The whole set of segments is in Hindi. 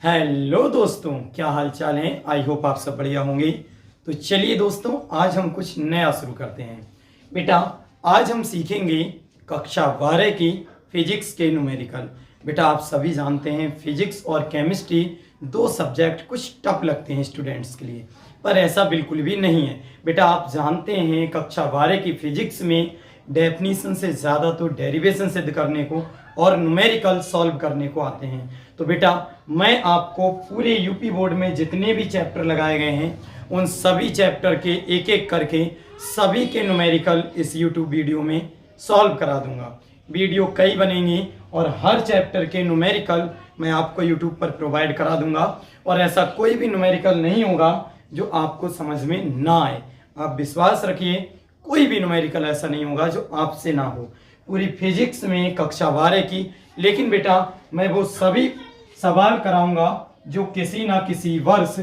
हेलो दोस्तों, क्या हाल चाल है। आई होप आप सब बढ़िया होंगे। तो चलिए दोस्तों, आज हम कुछ नया शुरू करते हैं। बेटा, आज हम सीखेंगे कक्षा 12 की फिजिक्स के न्यूमेरिकल। बेटा, आप सभी जानते हैं फिजिक्स और केमिस्ट्री दो सब्जेक्ट कुछ टफ लगते हैं स्टूडेंट्स के लिए, पर ऐसा बिल्कुल भी नहीं है। बेटा, आप जानते हैं कक्षा 12 की फिजिक्स में डेफिनीशन से ज़्यादा तो डेरिवेशन सिद्ध करने को और न्यूमेरिकल सॉल्व करने को आते हैं। तो बेटा, मैं आपको पूरे यूपी बोर्ड में जितने भी चैप्टर लगाए गए हैं उन सभी चैप्टर के एक एक करके सभी के न्यूमेरिकल इस यूट्यूब वीडियो में सॉल्व करा दूंगा। वीडियो कई बनेंगी और हर चैप्टर के न्यूमेरिकल मैं आपको यूट्यूब पर प्रोवाइड करा दूंगा, और ऐसा कोई भी न्यूमेरिकल नहीं होगा जो आपको समझ में ना आए। आप विश्वास रखिए, कोई भी न्यूमेरिकल ऐसा नहीं होगा जो आपसे ना हो पूरी फिजिक्स में कक्षा 12 की। लेकिन बेटा, मैं वो सभी सवाल कराऊंगा जो किसी ना किसी वर्ष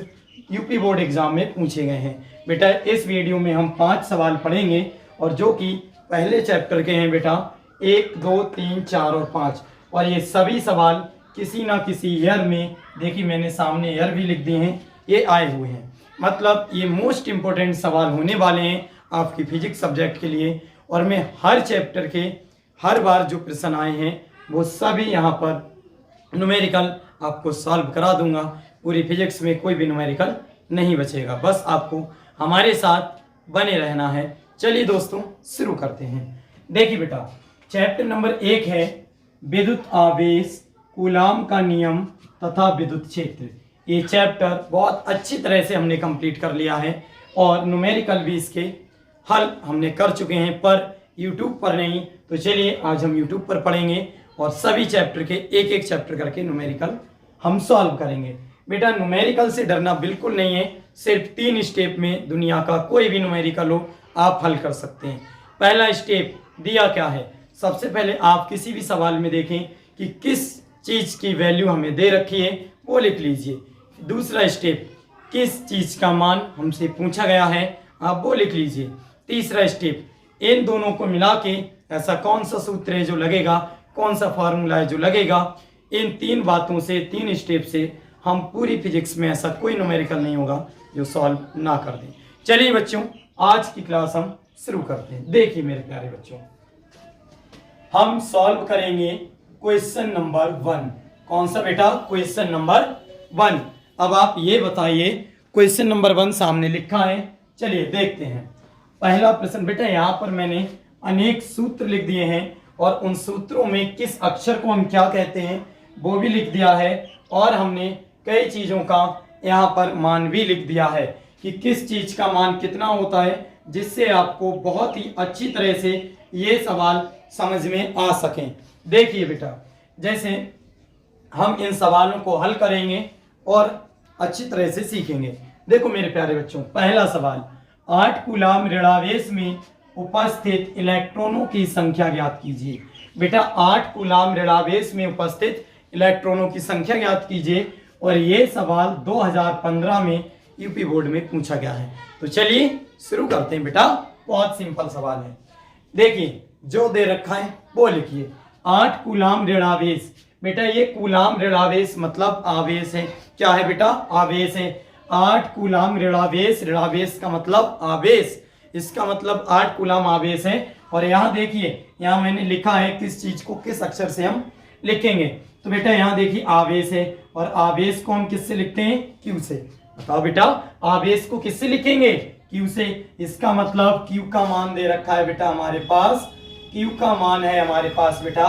यूपी बोर्ड एग्जाम में पूछे गए हैं। बेटा, इस वीडियो में हम 5 सवाल पढ़ेंगे और जो कि पहले चैप्टर के हैं बेटा, 1, 2, 3, 4 और 5। और ये सभी सवाल किसी ना किसी ईयर में, देखिए मैंने सामने ईयर भी लिख दिए हैं, ये आए हुए हैं। मतलब ये मोस्ट इंपॉर्टेंट सवाल होने वाले हैं आपकी फिजिक्स सब्जेक्ट के लिए। और मैं हर चैप्टर के हर बार जो प्रश्न आए हैं वो सभी यहाँ पर न्यूमेरिकल आपको सॉल्व करा दूंगा। पूरी फिजिक्स में कोई भी न्यूमेरिकल नहीं बचेगा, बस आपको हमारे साथ बने रहना है। चलिए दोस्तों, शुरू करते हैं। देखिए बेटा, चैप्टर नंबर 1 है विद्युत आवेश, कूलाम का नियम तथा विद्युत क्षेत्र। ये चैप्टर बहुत अच्छी तरह से हमने कंप्लीट कर लिया है और न्यूमेरिकल भी इसके हल हमने कर चुके हैं, पर यूट्यूब पर नहीं। तो चलिए आज हम यूट्यूब पर पढ़ेंगे और सभी चैप्टर के एक एक चैप्टर करके न्यूमेरिकल हम सॉल्व करेंगे। बेटा, न्यूमेरिकल से डरना बिल्कुल नहीं है। सिर्फ 3 स्टेप में दुनिया का कोई भी न्यूमेरिकल हो आप हल कर सकते हैं। पहला स्टेप दिया क्या है, सबसे पहले आप किसी भी सवाल में देखें कि किस चीज़ की वैल्यू हमें दे रखी है वो लिख लीजिए। दूसरा स्टेप, किस चीज़ का मान हमसे पूछा गया है आप वो लिख लीजिए। तीसरा स्टेप, इन दोनों को मिला के ऐसा कौन सा सूत्र है जो लगेगा, कौन सा फार्मूला है जो लगेगा। इन 3 बातों से, 3 स्टेप से हम पूरी फिजिक्स में ऐसा कोई न्यूमेरिकल नहीं होगा जो सॉल्व ना कर दें। चलिए बच्चों, आज की क्लास हम शुरू करते हैं। देखिए मेरे प्यारे बच्चों, हम सॉल्व करेंगे क्वेश्चन नंबर 1। कौन सा बेटा? Question number 1। अब आप ये बताइए, क्वेश्चन नंबर 1 सामने लिखा है। चलिए देखते हैं। पहला प्रश्न बेटा, यहाँ पर मैंने अनेक सूत्र लिख दिए हैं और उन सूत्रों में किस अक्षर को हम क्या कहते हैं वो भी लिख दिया है, और हमने कई चीज़ों का यहाँ पर मान भी लिख दिया है कि किस चीज़ का मान कितना होता है, जिससे आपको बहुत ही अच्छी तरह से ये सवाल समझ में आ सकें। देखिए बेटा, जैसे हम इन सवालों को हल करेंगे और अच्छी तरह से सीखेंगे। देखो मेरे प्यारे बच्चों, पहला सवाल, 8 कूलाम ऋणावेश में उपस्थित इलेक्ट्रॉनों की संख्या ज्ञात कीजिए। बेटा, 8 कूलाम ऋणावेश में उपस्थित इलेक्ट्रॉनों की संख्या ज्ञात कीजिए, और ये सवाल 2015 में यूपी बोर्ड में पूछा गया है। तो चलिए शुरू करते हैं बेटा, बहुत सिंपल सवाल है। देखिए जो दे रखा है वो लिखिए। 8 कूलाम ऋणावेश। बेटा, ये कूलाम ऋणावेश मतलब आवेश है। क्या है बेटा? आवेश है। 8 कूलाम ऋणावेश, ऋणावेश का मतलब आवेश, इसका मतलब 8 कूलाम आवेश है। और यहाँ देखिए, यहाँ मैंने लिखा है किस चीज को किस अक्षर से हम लिखेंगे। तो बेटा यहाँ देखिए आवेश है, और आवेश को हम किससे लिखते हैं? क्यू से। बताओ बेटा, आवेश को किससे लिखेंगे? क्यू से। इसका मतलब क्यू का मान दे रखा है बेटा हमारे पास। क्यू का मान है हमारे पास बेटा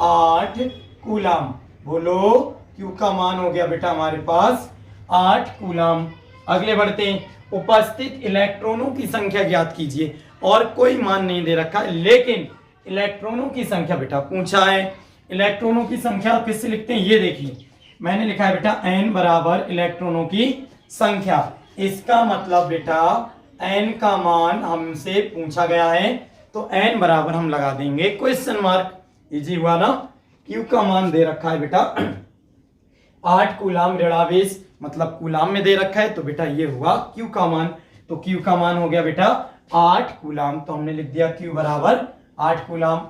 8 कूलाम। बोलो, क्यू का मान हो गया बेटा हमारे पास 8 कूलाम। अगले बढ़ते हैं। उपस्थित इलेक्ट्रॉनों की संख्या ज्ञात कीजिए, और कोई मान नहीं दे रखा है, लेकिन इलेक्ट्रॉनों की संख्या बेटा पूछा है। इलेक्ट्रॉनों की संख्या किससे लिखते हैं? ये देखिए मैंने लिखा है बेटा n बराबर इलेक्ट्रॉनों की संख्या। इसका मतलब बेटा n का मान हमसे पूछा गया है, तो n बराबर हम लगा देंगे क्वेश्चन मार्क। इजी हुआ ना? q का मान दे रखा है बेटा 8 कूलाम ऋणावेश, मतलब कूलाम में दे रखा है, तो बेटा ये हुआ q का मान। तो q का मान हो गया बेटा 8 कूलाम, तो हमने लिख दिया q बराबर 8 कूलाम।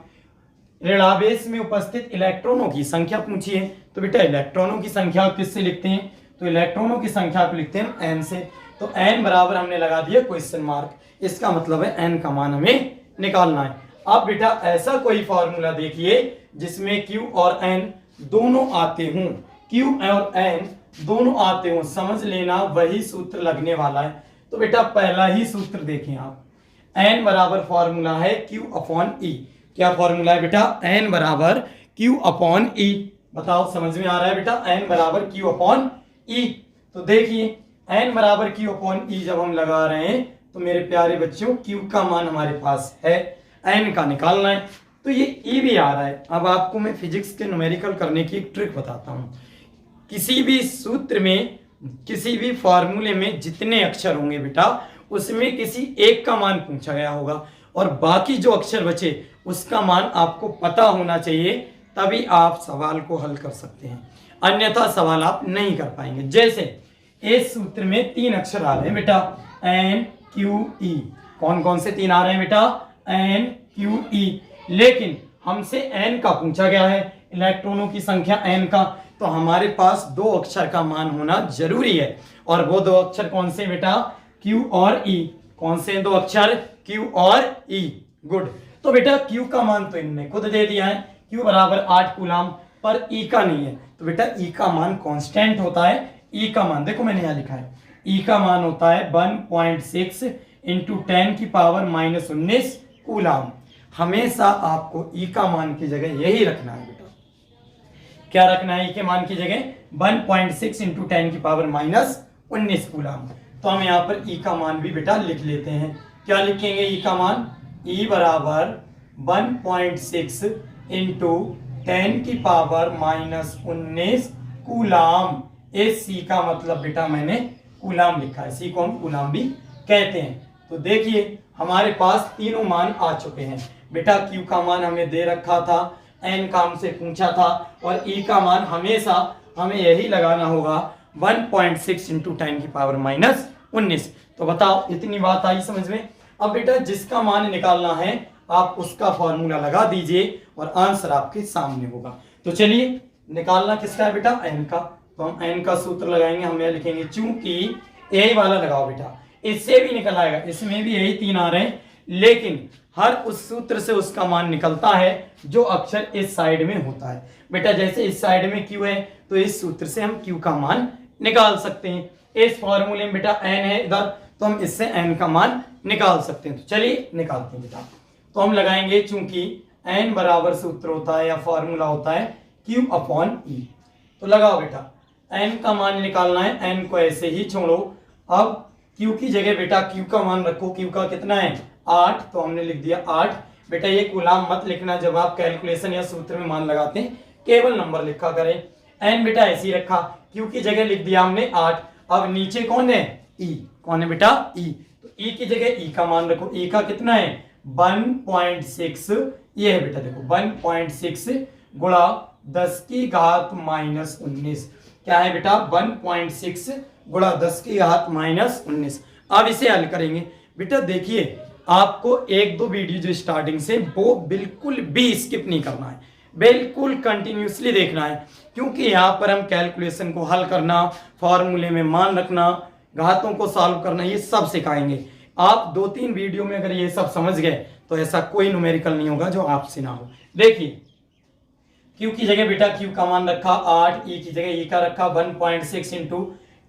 ऋणावेश में उपस्थित इलेक्ट्रॉनों की संख्या पूछी है। तो बेटा इलेक्ट्रॉनों की संख्या किससे लिखते हैं? तो इलेक्ट्रॉनों की संख्या को लिखते हैं एन से। तो एन बराबर हमने लगा दिया क्वेश्चन मार्क, इसका मतलब है एन का मान हमें निकालना है। अब बेटा ऐसा कोई फॉर्मूला देखिए जिसमें Q और N दोनों आते हों, Q और N दोनों आते हों, समझ लेना वही सूत्र लगने वाला है। तो बेटा पहला ही सूत्र देखें आप, N बराबर फॉर्मूला है Q अपॉन E। क्या फॉर्मूला है बेटा? N बराबर Q अपॉन E। बताओ समझ में आ रहा है बेटा? N बराबर Q अपॉन E। तो देखिए N बराबर Q अपॉन E जब हम लगा रहे हैं तो मेरे प्यारे बच्चों Q का मान हमारे पास है, N का निकालना है, तो ये E भी आ रहा है। अब आपको मैं फिजिक्स के न्यूमेरिकल करने की एक ट्रिक बताता हूँ। किसी भी सूत्र में, किसी भी फॉर्मूले में जितने अक्षर होंगे बेटा उसमें किसी एक का मान पूछा गया होगा और बाकी जो अक्षर बचे उसका मान आपको पता होना चाहिए, तभी आप सवाल को हल कर सकते हैं, अन्यथा सवाल आप नहीं कर पाएंगे। जैसे इस सूत्र में 3 अक्षर आ रहे हैं बेटा, N Q E। कौन कौन से 3 आ रहे हैं बेटा? N Q E। लेकिन हमसे N का पूछा गया है, इलेक्ट्रॉनों की संख्या N का, तो हमारे पास 2 अक्षर का मान होना जरूरी है। और वो 2 अक्षर कौन से बेटा? Q और E। कौन से 2 अक्षर? Q और E। गुड। तो बेटा Q का मान तो इनने खुद दे दिया है, Q बराबर 8 कूलाम, पर E का नहीं है। तो बेटा E का मान कांस्टेंट होता है। E का मान देखो मैंने यहाँ लिखा है, E का मान होता है 1.6 इंटू 10 की पावर -19 कूलाम। हमेशा आपको E का मान की जगह यही रखना है बेटा। क्या रखना है? E के मान की जगह 1.6 इंटू 10 की पावर -19 कूलाम। तो हम यहाँ पर E का मान भी बेटा लिख लेते हैं। क्या लिखेंगे E का मान? E बराबर 1.6 इंटू 10 की पावर -19 कूलाम। इस C का मतलब बेटा मैंने कूलाम लिखा है, C को हम कूलाम भी कहते हैं। तो देखिए हमारे पास तीनों मान आ चुके हैं बेटा। Q का मान हमें दे रखा था, N का हमसे पूछा था, और E का मान हमेशा हमें यही लगाना होगा 1.6 इंटू 10 की पावर -19। तो बताओ इतनी बात आई समझ में? अब बेटा जिसका मान निकालना है आप उसका फॉर्मूला लगा दीजिए और आंसर आपके सामने होगा। तो चलिए निकालना किसका है बेटा? N का। तो हम N का सूत्र लगाएंगे, हम यह लिखेंगे चूंकि यही वाला लगाओ बेटा, इससे भी निकल आएगा, इसमें भी यही 3 आ रहे हैं, लेकिन हर उस सूत्र से उसका मान निकलता है जो अक्षर इस साइड में होता है बेटा। जैसे इस साइड में Q है तो इस सूत्र से हम Q का मान निकाल सकते हैं। इस फॉर्मूले में बेटा N है इधर, तो हम इससे N का मान निकाल सकते हैं। तो चलिए निकालते हैं बेटा। तो हम लगाएंगे चूंकि N बराबर सूत्र होता है या फॉर्मूला होता है Q अपॉन E। तो लगाओ बेटा, N का मान निकालना है, N को ऐसे ही छोड़ो। अब Q की जगह बेटा Q का मान रखो। Q का कितना है? 8। तो हमने लिख दिया 8। बेटा ये कूलाम मत लिखना जब आप कैलकुलेशन या सूत्र में मान लगाते हैं, केवल नंबर लिखा करें। N बेटा ऐसे ही रखा, Q की जगह लिख दिया हमने 8। अब नीचे कौन है? E। कौन है बेटा? E। तो E की जगह E का मान रखो। E का कितना है? 1.6। ये है बेटा, देखो 1.6 गुणा 10 की घात -19। क्या है बेटा? 1.6 गुणा 10 की घात -19। अब इसे हल करेंगे बेटा। देखिए आपको 1-2 वीडियो जो स्टार्टिंग से वो बिल्कुल भी स्किप नहीं करना है, बिल्कुल कंटिन्यूसली देखना है, क्योंकि यहाँ पर हम कैलकुलेशन को हल करना, फॉर्मूले में मान रखना, घातों को सॉल्व करना, ये सब सिखाएंगे। आप 2-3 वीडियो में अगर ये सब समझ गए तो ऐसा कोई न्यूमेरिकल नहीं होगा जो आपसे ना हो। देखिए Q की जगह बेटा Q का मान रखा 8, E की जगह E का रखा 1.6 इंटू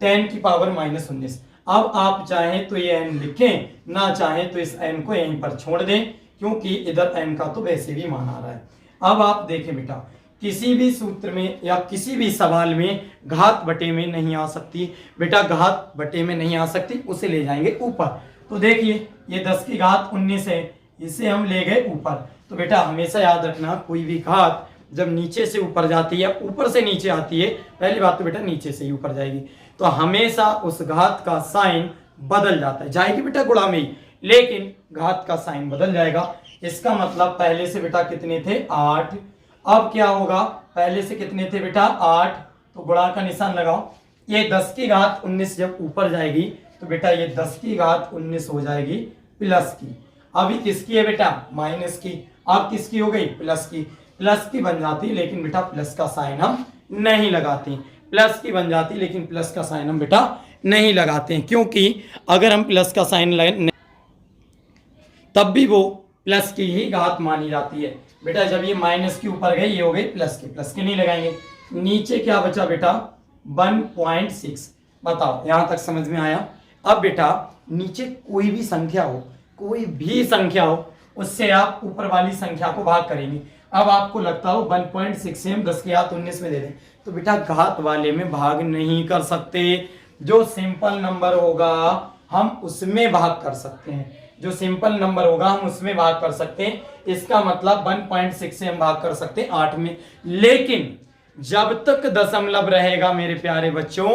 10 की पावर -19। अब आप चाहें तो ये N लिखें, ना चाहें तो इस N को यहीं पर छोड़ दें, क्योंकि इधर N का तो वैसे भी मान आ रहा है। अब आप देखें बेटा, किसी भी सूत्र में या किसी भी सवाल में घात बटे में नहीं आ सकती बेटा, घात बटे में नहीं आ सकती, उसे ले जाएंगे ऊपर। तो देखिए ये 10 की घात 19 है, इसे हम ले गए ऊपर। तो बेटा हमेशा याद रखना, कोई भी घात जब नीचे से ऊपर जाती है, ऊपर से नीचे आती है, पहली बात तो बेटा नीचे से ही ऊपर जाएगी, तो हमेशा उस घात का साइन बदल जाता है। जाएगी बेटा गुणा में ही, लेकिन घात का साइन बदल जाएगा। इसका मतलब पहले से बेटा कितने थे? 8। अब क्या होगा? पहले से कितने थे बेटा? 8। तो गुणा का निशान लगाओ। ये 10 की घात 19 जब ऊपर जाएगी तो बेटा ये 10 की घात 19 हो जाएगी प्लस की। अभी किसकी है बेटा? माइनस की। अब किसकी हो गई, प्लस की। प्लस की बन जाती, लेकिन बेटा प्लस का साइन हम नहीं लगाते। प्लस की बन जाती, लेकिन प्लस का साइन हम बेटा नहीं लगाते हैं, क्योंकि अगर हम प्लस का साइन तब भी वो प्लस की ही घात मानी जाती है। बेटा जब ये माइनस के ऊपर गई, ये हो गई प्लस के नहीं लगाएंगे। नीचे क्या बचा बेटा, 1.6। बताओ यहां तक समझ में आया। अब बेटा नीचे कोई भी संख्या हो, उससे आप ऊपर वाली संख्या को भाग करेंगे। अब आपको लगता हो 1.6 से हम 10 की घात 19 में दे दें, तो बेटा घात वाले में भाग नहीं कर सकते। जो सिंपल नंबर होगा हम उसमें भाग कर सकते हैं, जो सिंपल नंबर होगा हम उसमें भाग कर सकते हैं। इसका मतलब 1.6 से हम भाग कर सकते हैं 8 में। लेकिन जब तक दशमलव रहेगा मेरे प्यारे बच्चों,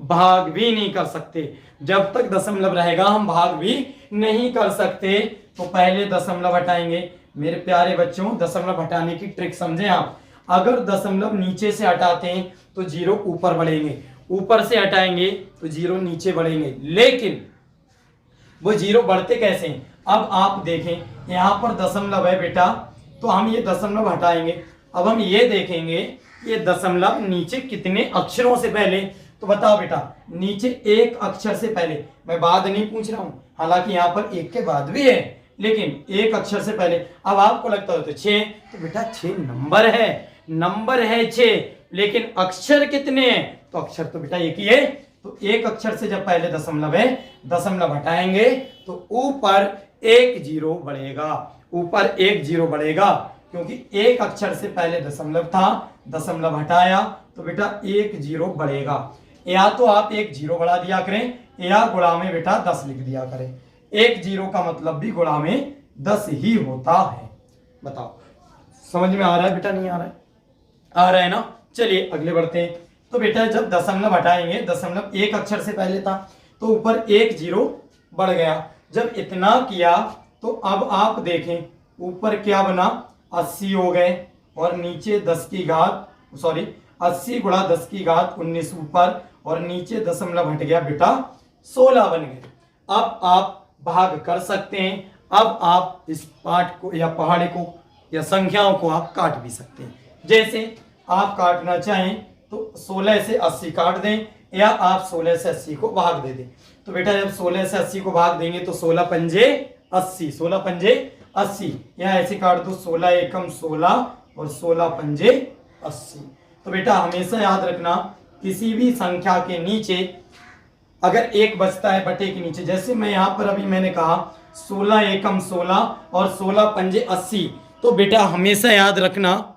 भाग भी नहीं कर सकते। जब तक दशमलव रहेगा हम भाग भी नहीं कर सकते। तो पहले दशमलव हटाएंगे मेरे प्यारे बच्चों। दशमलव हटाने की ट्रिक समझें आप। अगर दशमलव नीचे से हटाते हैं तो जीरो ऊपर बढ़ेंगे, ऊपर से हटाएंगे तो जीरो नीचे बढ़ेंगे। लेकिन वो जीरो बढ़ते कैसे हैं, अब आप देखें यहां पर दशमलव है बेटा, तो हम ये दशमलव हटाएंगे। अब हम ये देखेंगे ये दशमलव नीचे कितने अक्षरों से पहले, तो बताओ बेटा नीचे एक अक्षर से पहले। मैं बाद नहीं पूछ रहा हूं, हालांकि यहां पर एक के बाद भी है, लेकिन एक अक्षर से पहले। अब आपको लगता है तो 6, तो बेटा 6 नंबर है 6, लेकिन अक्षर कितने हैं, तो अक्षर तो बेटा एक ही है। तो एक अक्षर से जब पहले दशमलव है, दशमलव हटाएंगे तो ऊपर एक जीरो बढ़ेगा, ऊपर एक जीरो बढ़ेगा, क्योंकि एक अक्षर से पहले दशमलव था, दशमलव हटाया तो बेटा एक जीरो बढ़ेगा। या तो आप एक जीरो बढ़ा दिया करें, या गुणा में बेटा 10 लिख दिया करें। एक जीरो का मतलब भी गुणा में 10 ही होता है। बताओ समझ में आ रहा है बेटा, नहीं आ रहा है? आ रहा है ना। चलिए अगले बढ़ते हैं। तो बेटा जब दशमलव हटाएंगे, दशमलव एक अक्षर से पहले था तो ऊपर एक जीरो बढ़ गया। जब इतना किया तो अब आप देखें ऊपर क्या बना, 80 हो गए, और नीचे 10 की घात 80 गुणा 10 की घात 19 ऊपर, और नीचे दशमलव हट गया बेटा 16 बन गए। अब आप भाग कर सकते हैं। अब आप इस पाठ को या पहाड़े को या संख्याओं को आप काट भी सकते हैं। जैसे आप काटना चाहें तो 16 से 80 काट दें, या आप 16 से 80 को भाग दे दें। तो बेटा जब 16 से 80 को भाग देंगे तो 16 पंजे 80, 16 पंजे 80, या ऐसे काट दो 16 एकम 16 और 16 पंजे 80। तो बेटा हमेशा याद रखना, किसी भी संख्या के नीचे अगर एक बचता है बटे के नीचे, जैसे मैं यहां पर अभी मैंने कहा 16 एकम 16 और 16 पंजे 80, तो बेटा हमेशा याद रखना,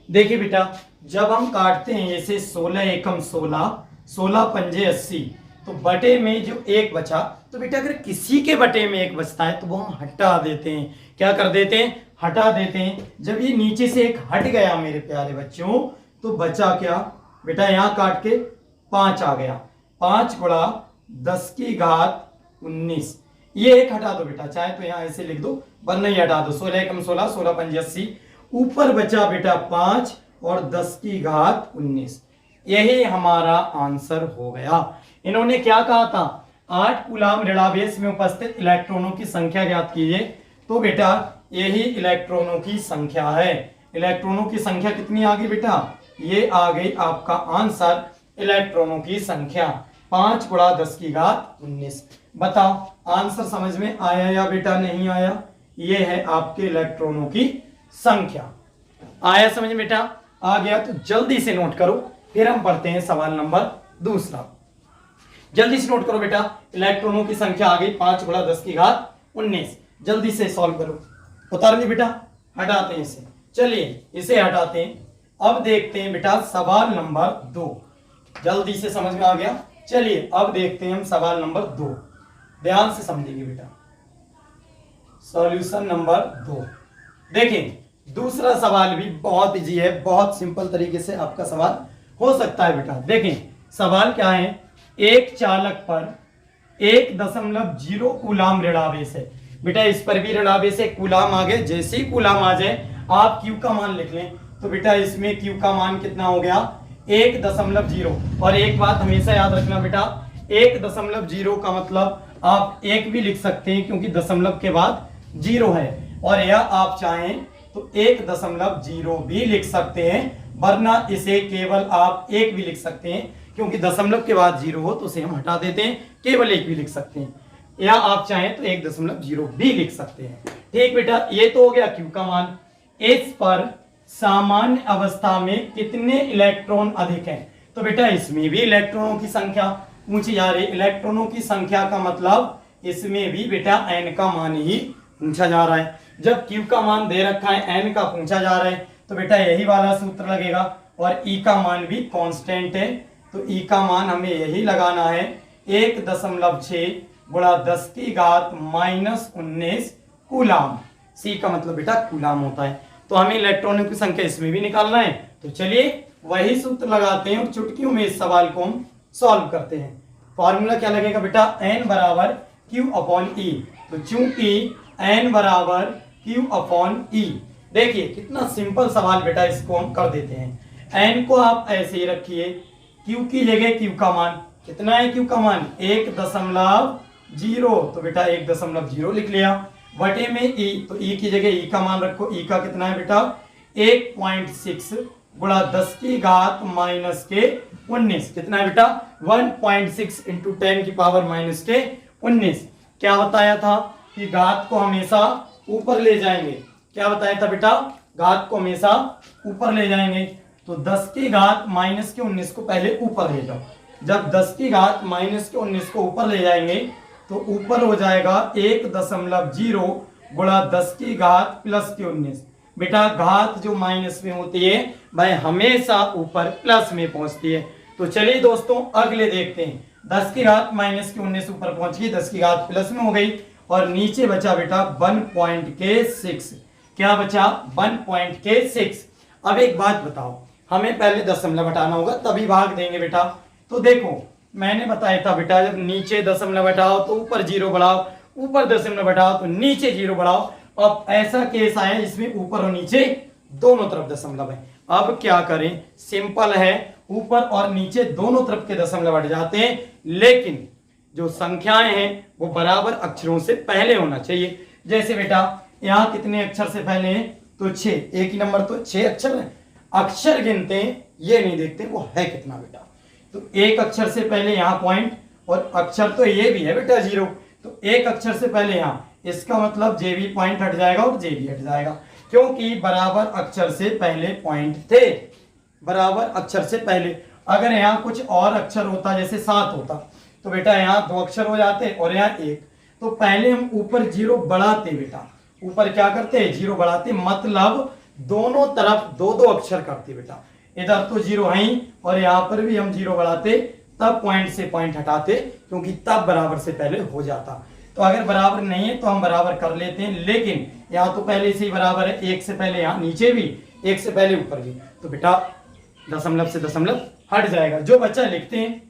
देखिए बेटा जब हम काटते हैं ऐसे 16 एकम 16, 16 पंजे 80, तो बटे में जो एक बचा, तो बेटा अगर किसी के बटे में एक बचता है तो वो हम हटा देते हैं। क्या कर देते हैं, हटा देते हैं। जब ये नीचे से एक हट गया मेरे प्यारे बच्चों, तो बचा क्या बेटा, यहां काट के 5 आ गया। 5 गुणा 10 की घात 19, ये एक हटा दो बेटा, चाहे तो यहां ऐसे लिख दो, वरना ही हटा दो। 16 एकम 16, 16 पंजे 80, ऊपर बचा बेटा 5 और 10 की घात 19। यही हमारा आंसर हो गया। इन्होंने क्या कहा था, 8 कूलाम ऋणावेश में उपस्थित इलेक्ट्रॉनों की संख्या ज्ञात कीजिए। तो बेटा यही इलेक्ट्रॉनों की संख्या है। इलेक्ट्रॉनों की संख्या कितनी आ गई बेटा, ये आ गई आपका आंसर इलेक्ट्रॉनों की संख्या 5 गुणा 10 की घात 19। बताओ आंसर समझ में आया या बेटा नहीं आया? ये है आपके इलेक्ट्रॉनों की संख्या। आया समझ में बेटा? आ गया तो जल्दी से नोट करो, फिर हम पढ़ते हैं सवाल नंबर दूसरा। जल्दी से नोट करो बेटा, इलेक्ट्रॉनों की संख्या आ गई 5 गुणा 10 की घात 19। जल्दी से सॉल्व करो। उतार ली बेटा, हटाते हैं इसे। चलिए इसे हटाते हैं। अब देखते हैं बेटा सवाल नंबर 2। जल्दी से समझ में आ गया? चलिए अब देखते हैं हम सवाल नंबर 2। ध्यान से समझेंगे बेटा। सॉल्यूशन नंबर 2 देखें। दूसरा सवाल भी बहुत इजी है, बहुत सिंपल तरीके से आपका सवाल हो सकता है बेटा। देखें सवाल क्या है, एक चालक पर 1.0 कूलाम ऋणावेश है। बेटा इस पर भी ऋणावेश है, कूलाम आ गए। जैसे ही कूलाम आ जाए आप क्यू का मान लिख लें। तो बेटा इसमें क्यू का मान कितना हो गया, 1.0। और एक बात हमेशा याद रखना बेटा, 1.0 का मतलब आप 1 भी लिख सकते हैं क्योंकि दशमलव के बाद 0 है, और या आप चाहें तो 1.0 भी लिख सकते हैं, वरना इसे केवल आप 1 भी लिख सकते हैं क्योंकि दशमलव के बाद 0 हो तो उसे हम हटा देते हैं, केवल 1 भी लिख सकते हैं, या आप चाहें तो 1.0 भी लिख सकते हैं। ठीक बेटा, ये तो हो गया Q का मान। इस पर सामान्य अवस्था में कितने इलेक्ट्रॉन अधिक हैं? तो बेटा इसमें भी इलेक्ट्रॉनों की संख्या पूछी जा रही है। इलेक्ट्रॉनों की संख्या का मतलब इसमें भी बेटा n का मान ही पूछा जा रहा है। जब Q का मान दे रखा है, n का पूछा जा रहा है, तो बेटा यही वाला सूत्र लगेगा, और E का मान भी कांस्टेंट है, तो E का मान हमें यही लगाना है 1.6 गुणा 10 की घात -19 कूलाम। C का मतलब बेटा कूलाम होता है। तो हमें इलेक्ट्रॉनों की संख्या इसमें भी निकालना है, तो चलिए वही सूत्र लगाते हैं और चुटकियों में इस सवाल को हम सॉल्व करते हैं। फॉर्मूला क्या लगेगा बेटा? n बराबर Q/E। तो चूंकि n बराबर Q/E, देखिए कितना सिंपल सवाल बेटा, इसको हम कर देते हैं। n को आप ऐसे ही रखिए, Q की जगह Q का मान कितना है? Q का मान 1.0, तो बेटा 1.0 लिख लिया, बटे में E, तो E की जगह E का मान रखो। E का कितना है बेटा? 1.6 गुणा 10 की घात -19, कितना है बेटा? 1.6 इंटू 10 की पावर -19। क्या बताया था कि घात को हमेशा ऊपर ले जाएंगे? क्या बताया था बेटा? घात को हमेशा ऊपर ले जाएंगे, तो 10 की घात -19 को पहले ऊपर ले जाओ। जब 10 की घात -19 को ऊपर ले जाएंगे तो ऊपर हो जाएगा 1.0 गुणा 10 की घात +19। बेटा घात जो माइनस में होती है वह हमेशा ऊपर प्लस में पहुंचती है। तो चलिए दोस्तों अगले देखते हैं। 10 की घात -19 ऊपर पहुंच गई, 10 की घात प्लस में हो गई, और नीचे बचा बेटा 1.6। क्या बचा? 1.6। अब एक बात बताओ, हमें पहले दशमलव हटाना होगा तभी भाग देंगे बेटा। तो देखो मैंने बताया था बेटा, जब नीचे दशमलव हटाओ तो ऊपर 0 बढ़ाओ, ऊपर दशमलव हटाओ तो नीचे 0 बढ़ाओ। अब ऐसा केस आया जिसमें ऊपर और नीचे दोनों तरफ दशमलव है। अब क्या करें? सिंपल है, ऊपर और नीचे दोनों तरफ के दशमलव हट जाते हैं, लेकिन जो संख्याएं हैं वो बराबर अक्षरों से पहले होना चाहिए। जैसे बेटा यहाँ कितने अक्षर से पहले हैं? तो 6, एक ही नंबर तो 6 अक्षर है। अक्षर गिनते हैं, ये नहीं देखते वो है कितना बेटा। तो एक अक्षर से पहले यहाँ पॉइंट, और अक्षर तो ये भी है बेटा 0, तो एक अक्षर से पहले यहाँ, इसका मतलब जे भी पॉइंट हट जाएगा और जे भी हट जाएगा, क्योंकि बराबर अक्षर से पहले पॉइंट थे, बराबर अक्षर से पहले। अगर यहाँ कुछ और अक्षर होता, जैसे 7 होता, तो बेटा यहाँ 2 अक्षर हो जाते और यहाँ 1, तो पहले हम ऊपर 0 बढ़ाते बेटा। ऊपर क्या करते? 0 बढ़ाते, मतलब दोनों तरफ 2-2 अक्षर करते बेटा। इधर तो 0 है ही, और यहाँ पर भी हम 0 बढ़ाते, तब पॉइंट से पॉइंट हटाते, क्योंकि तब बराबर से पहले हो जाता। तो अगर बराबर नहीं है तो हम बराबर कर लेते हैं, लेकिन यहाँ तो पहले से ही बराबर है, 1 से पहले यहाँ नीचे भी, 1 से पहले ऊपर भी, तो बेटा दशमलव से दशमलव हट जाएगा। जो बचा लिखते हैं।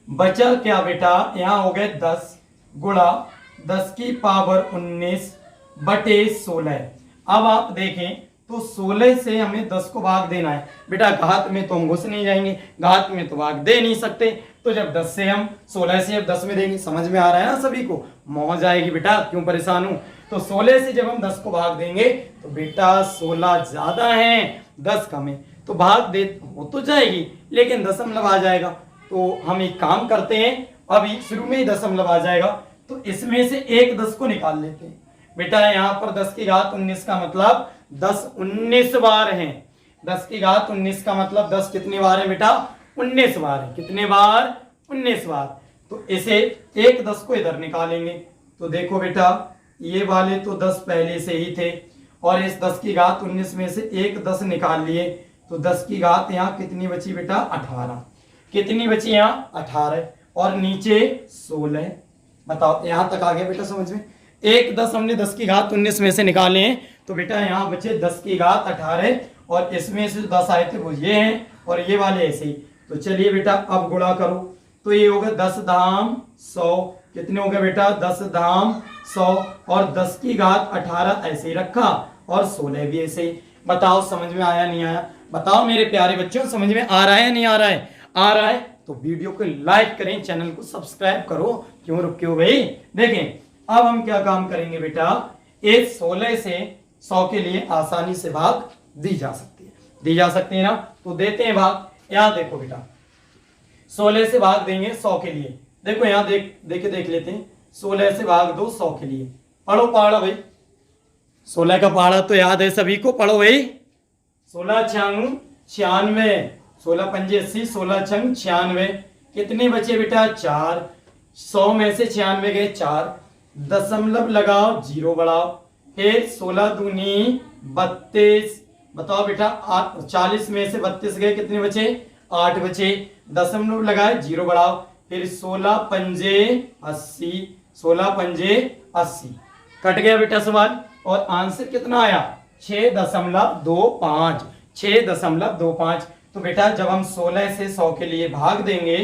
बचा क्या बेटा? यहाँ हो गए 10 गुणा 10 की पावर 19 बटे 16। अब आप देखें तो 16 से हमें 10 को भाग देना है बेटा। घात में तो हम घुस नहीं जाएंगे, घात में तो भाग दे नहीं सकते, तो जब 10 से हम 16 से अब 10 में देंगे, समझ में आ रहा है ना सभी को? मौज आएगी बेटा, क्यों परेशान हूं? तो 16 से जब हम 10 को भाग देंगे तो बेटा 16 ज्यादा है, 10 कम है, तो भाग दे हो तो जाएगी, लेकिन दशमलव आ जाएगा। तो हम एक काम करते हैं, अभी शुरू में ही दशमलव आ जाएगा, तो इसमें से एक 10 को निकाल लेते हैं बेटा। यहाँ पर 10 की घात 19 का मतलब 10 19 बार है। 10 की घात 19 का मतलब 10 कितने बार है बेटा? 19 बार है। कितने बार? 19 बार। तो इसे एक 10 को इधर निकालेंगे, तो देखो बेटा ये वाले तो 10 पहले से ही थे, और इस 10 की घात 19 में से एक 10 निकाल लिए, तो 10 की घात यहाँ कितनी बची बेटा? 18। कितनी बची यहाँ? 18, और नीचे 16। बताओ यहाँ तक आ गया बेटा समझ में? एक 10 हमने 10 की घात 19 में से निकाले हैं, तो बेटा यहाँ बचे 10 की घात 18, और इसमें से 10 आए थे वो ये हैं, और ये वाले ऐसे ही। तो चलिए बेटा अब गुणा करो, तो ये होगा 10 धाम 100। कितने हो गए बेटा? 10 धाम 100, और 10 की घात 18 ऐसे ही रखा, और 16 भी ऐसे ही। बताओ समझ में आया नहीं आया? बताओ मेरे प्यारे बच्चों, समझ में आ रहा है नहीं आ रहा है? आ रहा है तो वीडियो को लाइक करें, चैनल को सब्सक्राइब करो। क्यों रुके हो भाई? देखें अब हम क्या काम करेंगे बेटा, इस 16 से 100 के लिए आसानी से भाग दी जा सकती है ना। तो देते हैं भाग। यहां देखो बेटा 16 से भाग देंगे 100 के लिए। देखो यहां देख लेते हैं। 16 से भाग दो 100 के लिए। पढ़ो पहाड़ा भाई, 16 का पहाड़ा तो याद है सभी को, पढ़ो भाई। 16 छंग 96, 16 पंजे 80, 16 छंग 96। कितने बचे बेटा? 4। 100 में से 96 गए 4, दशमलव लगाओ, जीरो बढ़ाओ, फिर 16 दूनी 32। बताओ बेटा 40 में से 32 गए, कितने बचे? 8 बचे, दशमलव लगाए, जीरो बढ़ाओ, फिर 16 पंजे 80, 16 पंजे 80। कट गया बेटा सवाल। और आंसर कितना आया? 6.25, 6.25। तो बेटा जब हम 16 से 100 के लिए भाग देंगे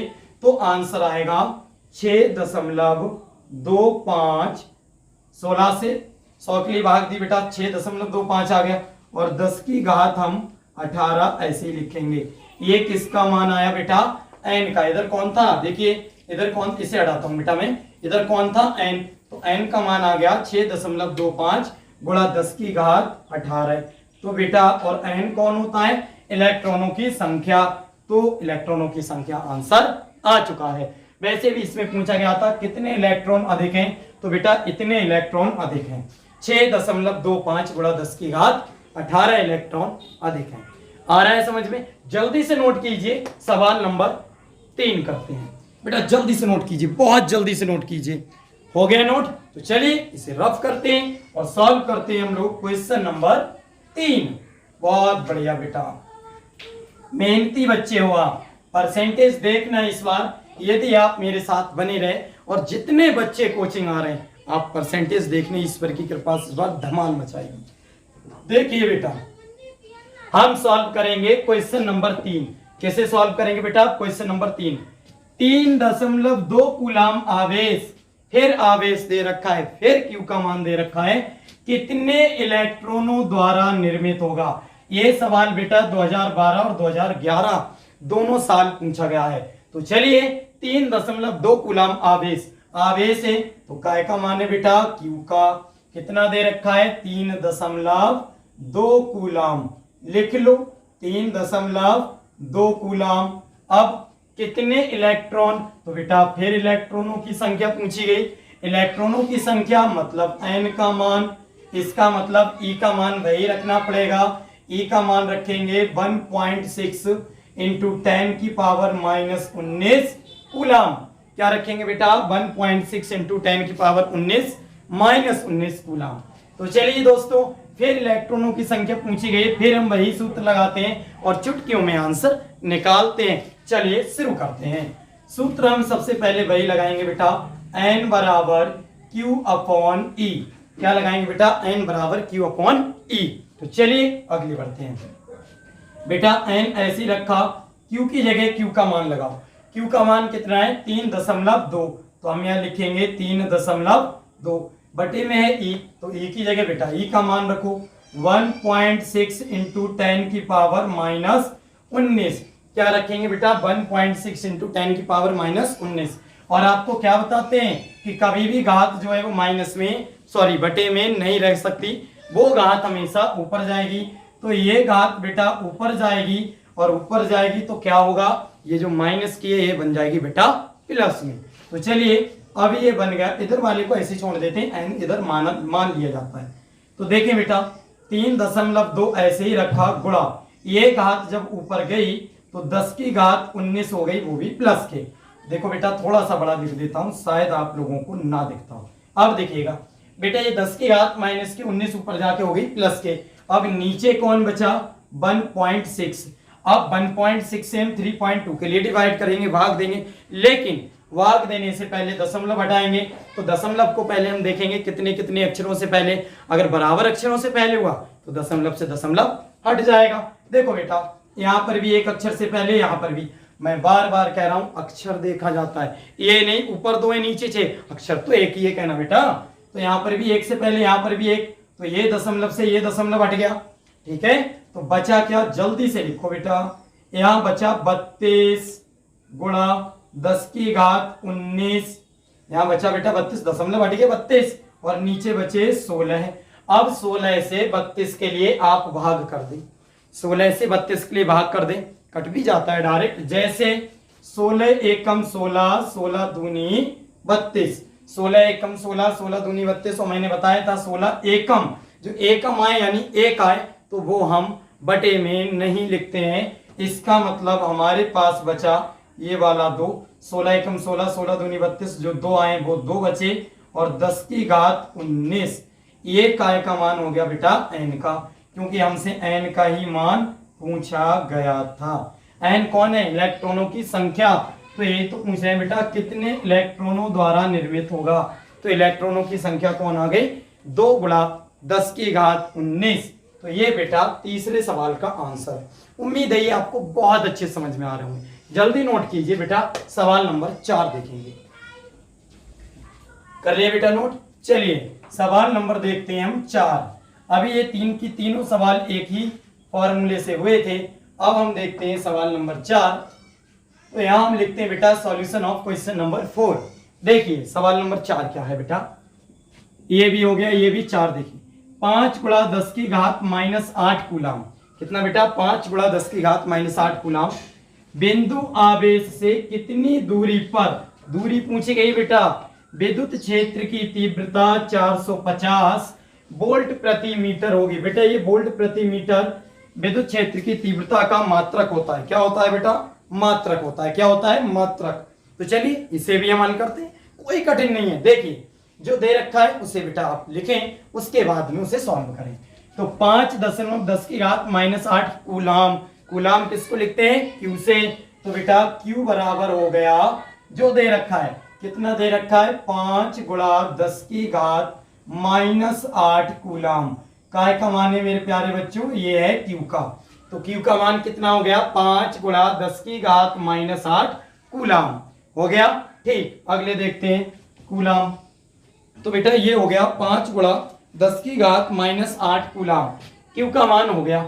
तो आंसर आएगा 6.25। 16 से 100 के लिए भाग दी बेटा, 6.25 आ गया। और 10 की घात हम 18 ऐसे ही लिखेंगे। ये किसका मान आया बेटा? n का। इधर कौन था? देखिए इधर कौन, इसे हटाता हूं बेटा मैं। इधर कौन था? n। तो n का मान आ गया 6.25 गुणा 10 की घात 18। तो बेटा और n कौन होता है? इलेक्ट्रॉनों की संख्या। तो इलेक्ट्रॉनों की संख्या आंसर आ चुका है। वैसे भी इसमें पूछा गया था कितने इलेक्ट्रॉन अधिक हैं, तो बेटा इतने इलेक्ट्रॉन अधिक हैं। 6.25 गुणा 10 की घात 18 इलेक्ट्रॉन अधिक हैं। आ रहा है समझ में? जल्दी से नोट कीजिए। सवाल नंबर 3 करते हैं बेटा, जल्दी से नोट कीजिए, बहुत जल्दी से नोट कीजिए। हो गया नोट? तो चलिए इसे रफ करते हैं और सॉल्व करते हैं हम लोग क्वेश्चन नंबर 3। बहुत बढ़िया बेटा, मेहनती बच्चे हो आप। परसेंटेज देखना इस बार, यदि आप मेरे साथ बने रहे और जितने बच्चे कोचिंग आ रहे हैं आप परसेंटेज देखने, ईश्वर की कृपा से इस बार धमाल मचाएंगे। देखिए बेटा हम सॉल्व करेंगे क्वेश्चन नंबर 3। कैसे सॉल्व करेंगे बेटा? क्वेश्चन नंबर 3, 3.2 कूलाम आवेश, फिर आवेश दे रखा है, फिर क्यू का मान दे रखा है, कितने इलेक्ट्रॉनों द्वारा निर्मित होगा। यह सवाल बेटा 2012 और 2011 दोनों साल पूछा गया है। तो चलिए 3.2 कूलाम आवेश है तो काय का मान है बेटा? क्यू का। कितना दे रखा है? 3.2 कूलाम। लिख लो 3.2 कूलाम। अब कितने इलेक्ट्रॉन? तो बेटा फिर इलेक्ट्रॉनों की संख्या पूछी गई। इलेक्ट्रॉनों की संख्या मतलब n का मान, इसका मतलब E का मान वही रखना पड़ेगा। E का मान रखेंगे 1.6 इंटू 10 की पावर -19 कूलाम। क्या रखेंगे बेटा? 1.6 इंटू 10 की पावर 19 कूलाम। तो चलिए दोस्तों फिर इलेक्ट्रॉनों की संख्या पूछी गई, फिर हम वही सूत्र लगाते हैं और चुटकियों में आंसर निकालते हैं। चलिए शुरू करते हैं। सूत्र हम सबसे पहले वही लगाएंगे बेटा, n बराबर Q अपॉन E। क्या लगाएंगे बेटा? n बराबर Q अपॉन E। तो चलिए अगली बढ़ते हैं बेटा। n ऐसी रखा, Q की जगह Q का मान लगाओ। Q का मान कितना है? 3.2। तो हम यहाँ लिखेंगे 3.2 बटे में है E, तो E की जगह बेटा E का मान रखो 1.6 इंटू 10 की पावर -19। क्या रखेंगे बेटा? 1.6 इंटू 10 की पावर -19। और आपको क्या बताते हैं कि कभी भी घात जो है वो माइनस में, सॉरी बटे में नहीं रह सकती, वो घात हमेशा ऊपर जाएगी। तो ये घात बेटा ऊपर जाएगी और ऊपर जाएगी तो क्या होगा? ये जो माइनस की है ये बन जाएगी बेटा प्लस में। तो चलिए अब ये बन गया, इधर वाले को ऐसे छोड़ देते हैं, एन इधर मान लिया जाता है। तो देखें बेटा 3.2 ऐसे ही रखा गुणा, ये घात जब ऊपर गई तो 10 की घात 19 हो गई, वो भी प्लस के। देखो बेटा थोड़ा सा बड़ा लिख देता हूं, शायद आप लोगों को ना दिखता हो। अब देखिएगा बेटा ये 10 की घात माइनस की 19 ऊपर जाके हो गई प्लस के। अब नीचे कौन बचा? 1.6। अब 1.6 से हम 3.2 के लिए डिवाइड करेंगे, भाग देंगे, लेकिन भाग देने से पहले दशमलव हटाएंगे। तो दशमलव को पहले हम देखेंगे कितने कितने अक्षरों से पहले, अगर बराबर अक्षरों से पहले हुआ तो दशमलव से दशमलव हट जाएगा। देखो बेटा यहाँ पर भी एक अक्षर से पहले, यहाँ पर भी, मैं बार बार कह रहा हूं अक्षर देखा जाता है, ये नहीं ऊपर 2 है नीचे 6, अक्षर तो एक ही है कहना बेटा। तो यहाँ पर भी एक से पहले, यहाँ पर भी एक, तो ये दशमलव से ये दशमलव हट गया। ठीक है, तो बचा क्या? जल्दी से लिखो बेटा, यहाँ बचा 32 गुणा 10 की घात 19, यहाँ बचा बेटा 32, दशमलव हट गए 32 और नीचे बचे 16। अब 16 से 32 के लिए आप भाग कर दें, 16 से 32 के लिए भाग कर दें, कट भी जाता है डायरेक्ट। जैसे 16 एकम 16, 16 दूनी 32, 16 एकम 16, 16 दूनी 32। और मैंने बताया था 16 एकम, जो एकम आए यानी एक आए तो वो हम बटे में नहीं लिखते हैं। इसका मतलब हमारे पास बचा ये वाला 2, 16 एकम 16, 16 दूनी 32, जो 2 आए वो 2 बचे और 10 की घात 19। ये काय का मान हो गया बेटा n का, क्योंकि हमसे n का ही मान पूछा गया था। n कौन है? इलेक्ट्रॉनों की संख्या। तो ये तो पूछ रहे हैं बेटा कितने इलेक्ट्रॉनों द्वारा निर्मित होगा, तो इलेक्ट्रॉनों की संख्या कौन आ गई? 2 गुणा 10 की घात 19। तो ये बेटा तीसरे सवाल का आंसर है। उम्मीद है ये आपको बहुत अच्छे समझ में आ रहे होंगे। जल्दी नोट कीजिए बेटा, सवाल नंबर 4 देखेंगे। कर लिया बेटा नोट? चलिए सवाल नंबर देखते हैं हम 4। अभी ये 3 की तीनों सवाल एक ही फॉर्मूले से हुए थे। अब हम देखते हैं सवाल नंबर 4। तो यहां हम लिखते हैं बेटा सॉल्यूशन ऑफ क्वेश्चन नंबर 4। देखिए सवाल नंबर 4 क्या है बेटा, ये भी हो गया, ये भी 4। देखिए 5 गुणा 10 की घात -8 कूलाम। कितना बेटा? 5 गुणा 10 की घात -8 कूलाम बिंदु आवेश से कितनी दूरी पर, दूरी पूछी गई बेटा, विद्युत क्षेत्र की तीव्रता 450 वोल्ट प्रति मीटर होगी। बेटा ये वोल्ट प्रति मीटर विद्युत क्षेत्र की तीव्रता का मात्रक होता है। क्या होता है बेटा? मात्रक होता है। क्या होता है? मात्रक। तो चलिए इसे भी हम हल करते हैं, कोई कठिन नहीं है। देखिए जो दे रखा है उसे बेटा आप लिखें, उसके बाद में उसे सॉल्व करें। तो 5.10 की घात -8 कूलाम, कूलाम किसको लिखते हैं? क्यू से। तो बेटा Q बराबर हो गया, जो दे रखा है, कितना दे रखा है? 5 गुणा 10 की घात -8 कूलाम। काय का मान है मेरे प्यारे बच्चों? ये है Q का। तो Q का मान कितना हो गया? 5 गुणा 10 की घात -8 कूलाम हो गया। ठीक, अगले देखते हैं कूलाम। तो बेटा ये हो गया 5 गुणा 10 की घात -8 कूलाम। Q का मान हो गया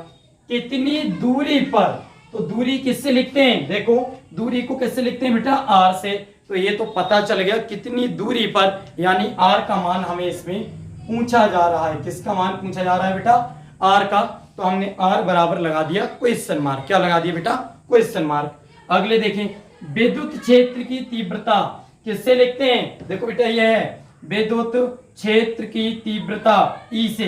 कितनी दूरी पर, तो दूरी किससे लिखते हैं? देखो दूरी को किससे लिखते हैं बेटा? R से। तो ये तो पता चल गया कितनी दूरी पर, यानी R का मान हमें इसमें पूछा जा रहा है। किसका मान पूछा जा रहा है बेटा? R का। तो हमने R बराबर लगा दिया क्वेश्चन मार्क। क्या लगा दिया बेटा? Question mark. अगले देखें, विद्युत क्षेत्र की तीव्रता किससे लिखते हैं? देखो बेटा ये है विद्युत क्षेत्र की तीव्रता E से।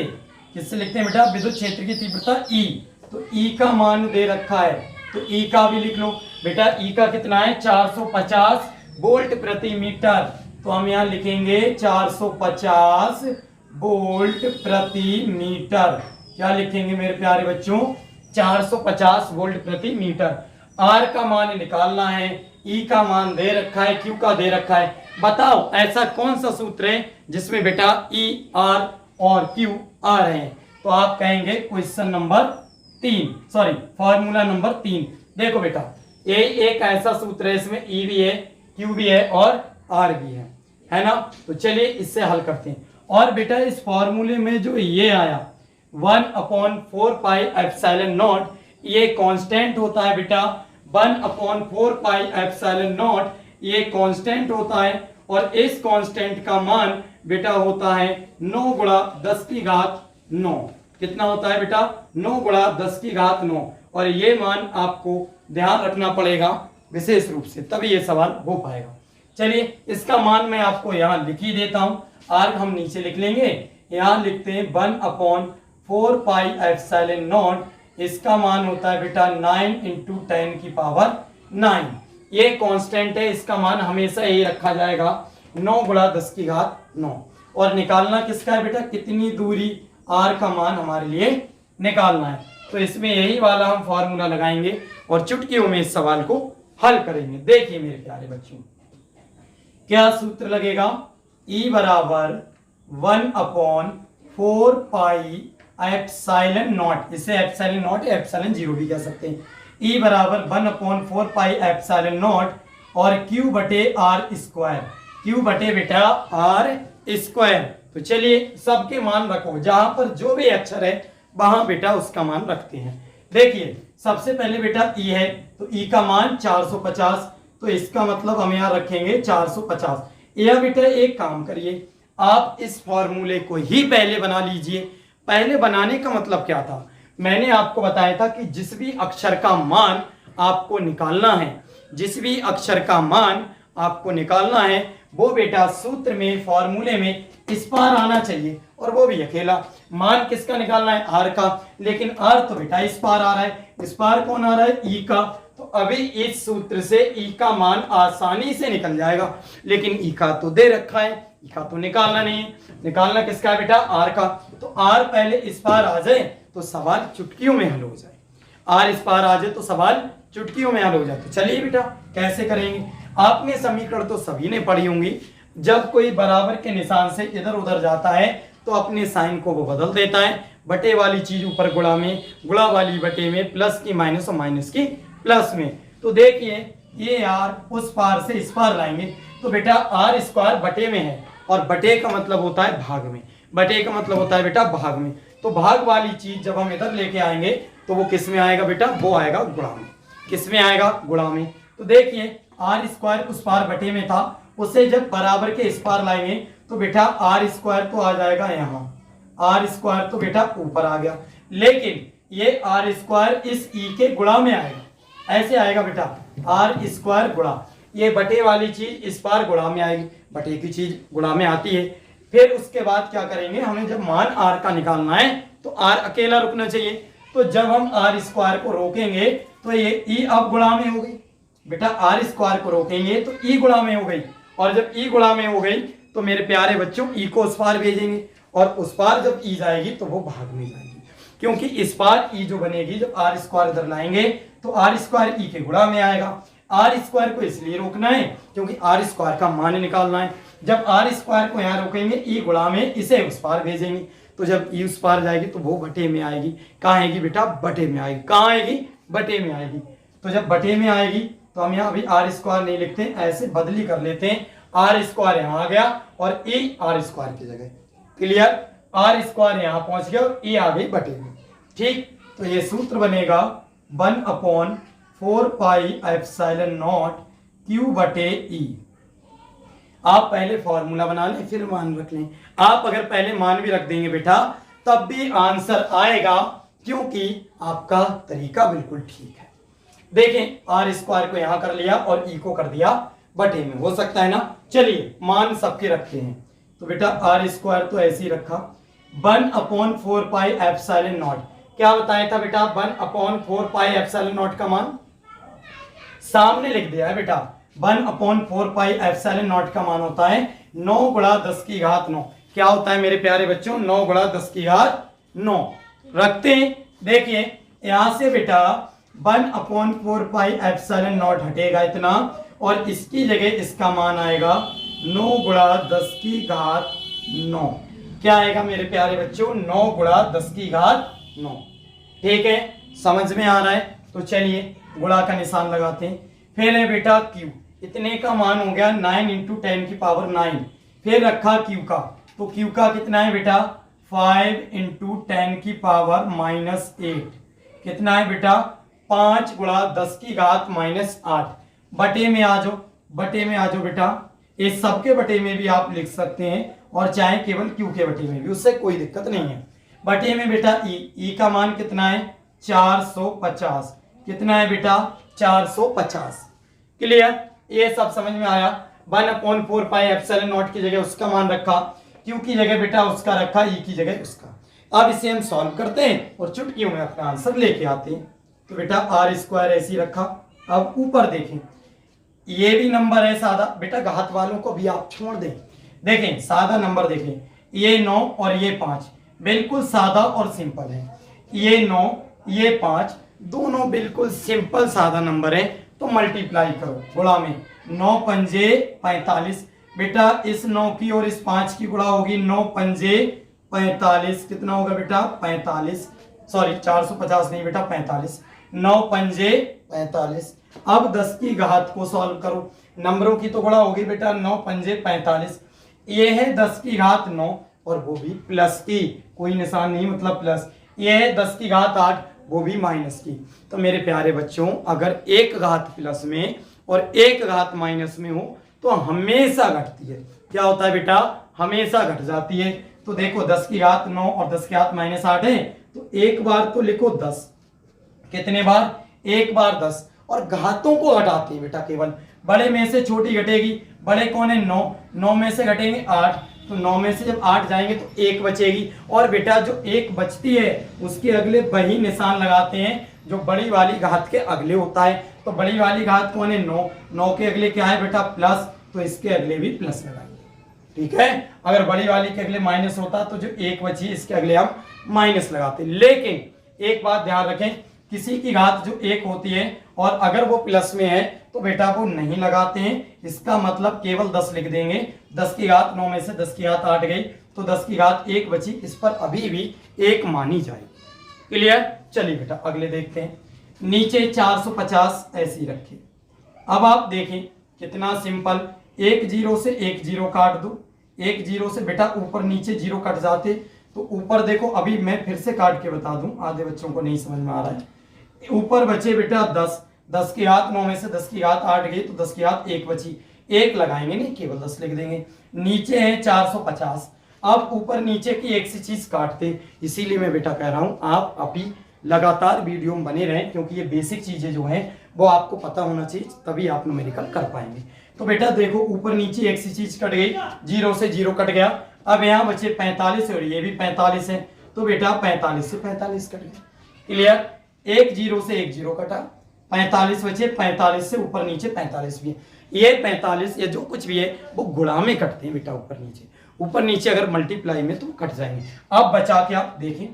किससे लिखते हैं बेटा? विद्युत क्षेत्र की तीव्रता E। तो E का मान दे रखा है, तो E का भी लिख लो बेटा। E का कितना है? 450 वोल्ट प्रति मीटर। तो हम यहाँ लिखेंगे 450 वोल्ट प्रति मीटर। क्या लिखेंगे मेरे प्यारे बच्चों? 450 वोल्ट प्रति मीटर। R का मान निकालना है, E का मान दे रखा है, Q का दे रखा है। बताओ ऐसा कौन सा सूत्र है जिसमें बेटा E, R और Q आ रहे हैं? तो आप कहेंगे question number 3, sorry formula number 3। देखो बेटा ये एक ऐसा सूत्र है, इसमें E भी है, Q भी है और R भी है ना? तो चलिए इससे हल करते हैं। और बेटा इस फॉर्मूले में जो ये आया 1/4 पाई एप्सिलॉन नॉट, ये कांस्टेंट होता है बेटा। 1/4 पाई एप्सिलॉन नॉट ये कांस्टेंट होता है, और इस कांस्टेंट का मान बेटा होता है 9 गुणा 10 की घात 9। कितना होता है बेटा? 9 गुणा 10 की घात 9। और ये मान आपको ध्यान रखना पड़ेगा विशेष रूप से, तभी ये सवाल हो पाएगा। चलिए इसका मान मैं आपको यहाँ लिख ही देता हूँ। R हम नीचे लिख लेंगे, यहाँ लिखते हैं 1/4 पाई एप्सिलॉन नॉट। इसका मान होता है बेटा 9 × 10⁹। ये कांस्टेंट है, इसका मान हमेशा यही रखा जाएगा 9 गुणा 10 की घात 9। और निकालना किसका है बेटा? कितनी दूरी, R का मान हमारे लिए निकालना है। तो इसमें यही वाला हम फॉर्मूला लगाएंगे और चुटकियों में इस सवाल को हल करेंगे। देखिए मेरे प्यारे बच्चों क्या सूत्र लगेगा? E बराबर 1/4 पाई एप्सिलॉन नॉट, इसे एप्सिलॉन नॉट या एप्सिलॉन 0 भी कह सकते हैं। E बराबर 1/4 पाई एप्सिलॉन नॉट और Q बटे R स्क्वायर। Q बटे बेटा R स्क्वायर। तो चलिए सबके मान रखो, जहां पर जो भी अक्षर है वहां बेटा उसका मान रखते हैं। देखिए सबसे पहले बेटा E है, तो E का मान 450। तो इसका मतलब हम यहाँ रखेंगे 450। यह बेटा एक काम करिए, आप इस फॉर्मूले को ही पहले बना लीजिए। पहले बनाने का मतलब क्या था, मैंने आपको बताया था कि जिस भी अक्षर का मान आपको निकालना है, जिस भी अक्षर का मान आपको निकालना है, वो बेटा सूत्र में, फॉर्मूले में इस पार आना चाहिए, और वो भी अकेला। मान किसका निकालना है, आर का, लेकिन आर तो बेटा इस पार आ रहा है। इस पार कौन आ रहा है, ई का। तो अभी इस सूत्र से ई का मान आसानी से निकल जाएगा, लेकिन ई का तो दे रखा है, ई का तो निकालना नहीं है। निकालना किसका है बेटा, आर का। तो आर पहले इस पार आ जाए तो सवाल चुटकियों में हल हो जाए। आर इस पार आ जाए तो सवाल चुटकियों में हल हो जाए। तो चलिए बेटा कैसे करेंगे। आपने समीकरण तो सभी ने पढ़ी होंगी, जब कोई बराबर के निशान से इधर उधर जाता है तो अपने साइन को वो बदल देता है। बटे वाली चीज ऊपर गुणा में, गुणा वाली बटे में, प्लस की माइनस और माइनस की प्लस में। तो देखिए ये आर उस पार से इस पार लाएंगे तो बेटा आर स्क्वायर बटे में है, और बटे का मतलब होता है भाग में। बटे का मतलब होता है बेटा भाग में। तो भाग वाली चीज जब हम इधर लेके आएंगे तो वो किस में आएगा बेटा, वो आएगा गुणा में। किस में आएगा, गुणा में। तो देखिए आर स्क्वायर उस पार बटे में था, उसे जब बराबर के इस पार लाएंगे तो बेटा आर स्क्वायर तो आ जाएगा यहाँ, आर स्क्वायर तो बेटा ऊपर आ गया, लेकिन ये आर स्क्वायर इस ई के गुणा में आएगा। ऐसे आएगा बेटा आर स्क्वायर गुणा, ये बटे वाली चीज इस पार गुणा में आएगी, बटे की चीज गुणा में आती है। फिर उसके बाद क्या करेंगे, हमें जब मान आर का निकालना है तो आर अकेला रुकना चाहिए। तो जब हम आर स्क्वायर को रोकेंगे तो ये ई अब गुणा में हो गई बेटा, आर स्क्वायर को रोकेंगे तो ई गुणा में हो गई, और जब ई गुणा में हो गई तो मेरे प्यारे बच्चों ई को उस पार भेजेंगे, और उस पार जब ई जाएगी तो वो भाग में जाएगी, क्योंकि इस पार ई जो बनेगी, जब आर स्क्वायर इधर लाएंगे तो आर स्क्वायर ई के गुणा में आएगा। आर स्क्वायर को इसलिए रोकना है क्योंकि आर स्क्वायर का मान निकालना है। जब आर स्क्वायर को यहाँ रोकेंगे, ई गुणा में, इसे उस पार भेजेंगे, तो जब ई उस पार जाएगी तो वो बटे में आएगी। कहाँ आएगी बेटा, बटे में आएगी। कहाँ आएगी, बटे में आएगी। तो जब बटे में आएगी तो हम यहाँ अभी आर स्क्वायर नहीं लिखते, ऐसे बदली कर लेते हैं। आर स्क्वायर यहाँ आ गया और ई आर स्क्वायर की जगह। क्लियर, आर स्क्वायर यहाँ पहुंच गया और ई आ गई बटे में। ठीक, तो ये सूत्र बनेगा 1/4 पाई एप्सिलॉन नॉट क्यू बटे ई। आप पहले फॉर्मूला बना लें फिर मान रख लें। आप अगर पहले मान भी रख देंगे बेटा तब भी आंसर आएगा, क्योंकि आपका तरीका बिल्कुल ठीक है। देखें आर स्क्वायर को यहां कर लिया और ई को कर दिया बटे में, हो सकता है ना। चलिए मान सबके रखते हैं। तो बेटा आर स्क्वायर तो ऐसे ही रखा, 1/4 पाई एप्सिलॉन नॉट। क्या बताया था बेटा, 1/4 पाई एप्सिलॉन नॉट का मान सामने लिख दिया है बेटा। 1/4 पाई एप्सिलॉन नॉट का मान होता है 9 × 10⁹। क्या होता है मेरे प्यारे बच्चों, 9 × 10⁹ रखते हैं। देखिए यहां से बेटा 1/4 पाई एप्सिलॉन नॉट हटेगा इतना, और इसकी जगह इसका मान आएगा 9 × 10⁹। क्या आएगा मेरे प्यारे बच्चों, 9 × 10⁹। ठीक है, समझ में आ रहा है। तो चलिए गुणा का निशान लगाते हैं। फिर है बेटा क्यू, इतने का मान हो गया 9 × 10⁹। फिर रखा क्यू का, तो क्यू का कितना है बेटा, 5 × 10⁻⁸। कितना है बेटा, 5 × 10⁻⁸। बटे में आ जाओ, बटे में आ जाओ बेटा। इस सबके बटे में भी आप लिख सकते हैं, और चाहे केवल क्यू के बटे में भी, उससे कोई दिक्कत नहीं है। बटे में बेटा ई का मान कितना है, 450। कितना है बेटा, 450। क्लियर, ये सब समझ में आया। 1/4 पाई एप्सिलॉन नॉट की जगह उसका मान रखा, क्यू की जगह बेटा उसका रखा, ई की जगह उसका। अब इसे हम सॉल्व करते हैं और चुटकियों में अपना आंसर लेके आते हैं। तो बेटा आर स्क्वायर ऐसे ही रखा। अब ऊपर देखें, ये भी नंबर है सादा बेटा, घात वालों को भी आप छोड़ दें। देखें सादा नंबर देखें, ये 9 और ये 5 बिल्कुल सादा और सिंपल है। ये 9 ये 5 दोनों बिल्कुल सिंपल सादा नंबर है। तो मल्टीप्लाई करो गुणा में, 9 पंजे 45। बेटा इस 9 की और इस 5 की गुणा होगी, 9 पंजे 45। कितना होगा बेटा, 45, सॉरी 450 नहीं बेटा 45। 9 पंजे 45। अब 10 की घात को सॉल्व करो, नंबरों की तो गुणा होगी बेटा, 9 पंजे 45। ये है 10 की घात 9 और वो भी प्लस की, कोई निशान नहीं मतलब प्लस। ये है 10 की घात 8, वो भी माइनस की। तो मेरे प्यारे बच्चों अगर एक घात प्लस में और एक घात माइनस में हो तो हमेशा घटती है। क्या होता है बेटा? हमेशा घट जाती है। तो देखो 10 की घात 9 और 10 की घात -8 है, तो एक बार तो लिखो 10। कितने बार? एक बार 10। और घातों को घटाते हैं बेटा केवल, बड़े में से छोटी घटेगी। बड़े कौन है? 9। 9 में से घटेंगे 8, तो 9 में से जब 8 जाएंगे तो 1 बचेगी। और बेटा जो 1 बचती है उसके अगले वही निशान लगाते हैं जो बड़ी वाली घात के अगले होता है। तो बड़ी वाली घात कौन है? 9। 9 के अगले क्या है बेटा? प्लस, तो इसके अगले भी प्लस लगाएंगे। ठीक है, अगर बड़ी वाली के अगले माइनस होता तो जो 1 बची इसके अगले हम माइनस लगाते। लेकिन एक बात ध्यान रखें, किसी की घात जो 1 होती है और अगर वो प्लस में है तो बेटा वो नहीं लगाते हैं। इसका मतलब केवल 10 लिख देंगे। 10 की घात 9 में से 10 की घात 8 गई, तो 10 की घात 1 बची, इस पर अभी भी 1 मानी जाएगी। क्लियर? चलिए बेटा अगले देखते हैं। नीचे 450 ऐसे ही रखें। अब आप देखें कितना सिंपल, एक जीरो से एक जीरो काट दो। एक जीरो से बेटा ऊपर नीचे जीरो कट जाते, तो ऊपर देखो, अभी मैं फिर से काट के बता दूं, आधे बच्चों को नहीं समझ में आ रहा है। ऊपर बचे बेटा 10। 10 की घात 9 में से 10 की घात 8 गई, तो 10 की घात 1 बची। 1 लगाएंगे नहीं, केवल 10 लिख देंगे। नीचे है 450। अब ऊपर नीचे की एक सी चीज काटते, इसीलिए मैं बेटा कह रहा हूं आप अभी लगातार वीडियो में बने रहें, क्योंकि ये बेसिक चीजें जो हैं वो आपको पता होना चाहिए, तभी आप न्यूमेरिकल कर पाएंगे। तो बेटा देखो ऊपर नीचे एक सी चीज कट गई, जीरो से जीरो कट गया। अब यहाँ बचे 45 और ये भी 45 है, तो बेटा 45 से 45 कट गया। क्लियर? एक जीरो से एक जीरो कटा, 45 बचे, 45 से ऊपर नीचे 45 भी है। ये 45 या जो कुछ भी है वो गुणा में कटते हैं बेटा, ऊपर नीचे। ऊपर नीचे अगर मल्टीप्लाई में तो कट जाएंगे। अब बचा क्या? देखें,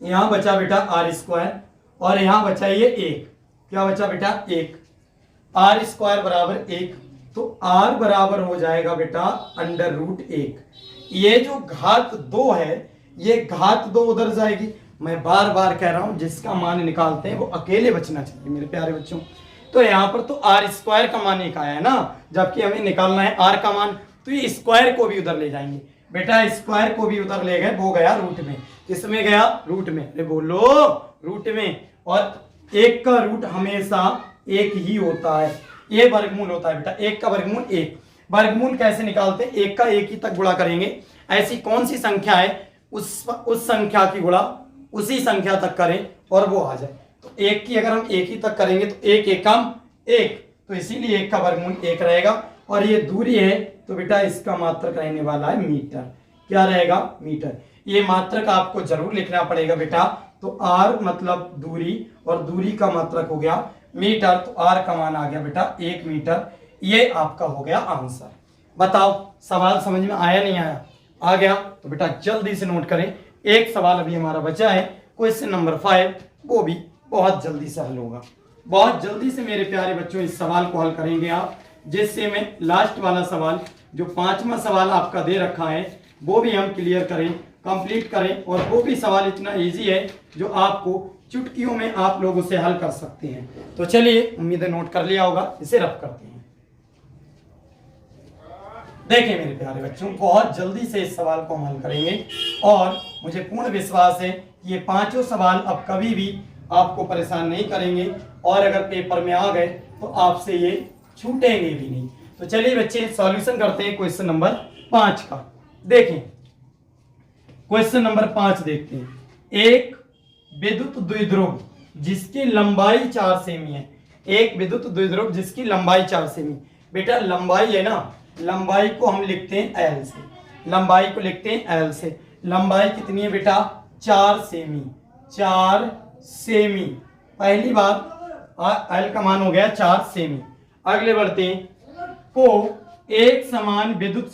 यहाँ बचा बेटा r² और यहाँ बचा ये 1। क्या बचा बेटा? 1। r² बराबर 1, तो r बराबर हो जाएगा बेटा √1। ये जो घात 2 है, ये घात 2 उधर जाएगी। मैं बार बार कह रहा हूं जिसका मान निकालते हैं वो अकेले बचना चाहिए मेरे प्यारे बच्चों। तो यहाँ पर तो r² का मान एक आया है ना, जबकि हमें निकालना है r का मान, तो ये स्क्वायर को भी उधर ले जाएंगे बेटा। स्क्वायर को भी उधर ले गए, वो गया रूट में। किसमें गया? रूट में। अरे बोलो, रूट में। और 1 का रूट हमेशा 1 ही होता है। ये वर्गमूल होता है बेटा, 1 का वर्गमूल 1। वर्गमूल कैसे निकालते हैं? 1 का 1 ही तक गुणा करेंगे। ऐसी कौन सी संख्या है उस संख्या की गुणा उसी संख्या तक करें और वो आ जाए। तो 1 की अगर हम 1 ही तक करेंगे तो 1 एकम 1, तो इसीलिए 1 का वर्गमूल 1 रहेगा। और ये दूरी है तो बेटा इसका मात्रक रहने वाला है मीटर। क्या रहेगा? मीटर। ये मात्रक आपको जरूर लिखना पड़ेगा बेटा। तो r मतलब दूरी, और दूरी का मात्रक हो गया मीटर, तो r का मान आ गया बेटा 1 मीटर। ये आपका हो गया आंसर। बताओ सवाल समझ में आया नहीं आया? आ गया तो बेटा जल्दी से नोट करें। एक सवाल अभी हमारा बचा है, क्वेश्चन नंबर 5, वो भी बहुत जल्दी से हल होगा। बहुत जल्दी से मेरे प्यारे बच्चों इस सवाल को हल करेंगे आप, जिससे मैं लास्ट वाला सवाल जो 5वां सवाल आपका दे रखा है वो भी हम क्लियर करें, कंप्लीट करें। और वो भी सवाल इतना इजी है जो आपको चुटकियों में आप लोग उसे हल कर सकते हैं। तो चलिए, उम्मीद है नोट कर लिया होगा, इसे रफ करते हैं। देखिए मेरे प्यारे बच्चों, बहुत जल्दी से इस सवाल को हम हल करेंगे और मुझे पूर्ण विश्वास है कि ये 5 सवाल अब कभी भी आपको परेशान नहीं करेंगे, और अगर पेपर में आ गए तो आपसे ये छूटेंगे भी नहीं। तो चलिए बच्चे सॉल्यूशन करते हैं क्वेश्चन नंबर 5 का। देखें क्वेश्चन नंबर 5 देखते हैं। एक विद्युत द्विध्रुव जिसकी लंबाई 4 सेमी है। एक विद्युत द्विध्रुव जिसकी लंबाई 4 सेमी। बेटा लंबाई है ना, लंबाई को हम लिखते हैं L से। लंबाई को लिखते हैं L से। लंबाई कितनी है बेटा? 4 सेमी। 4 सेमी। पहली बात L का मान हो गया 4 सेमी। अगले बढ़ते हैं। को एक समान विद्युत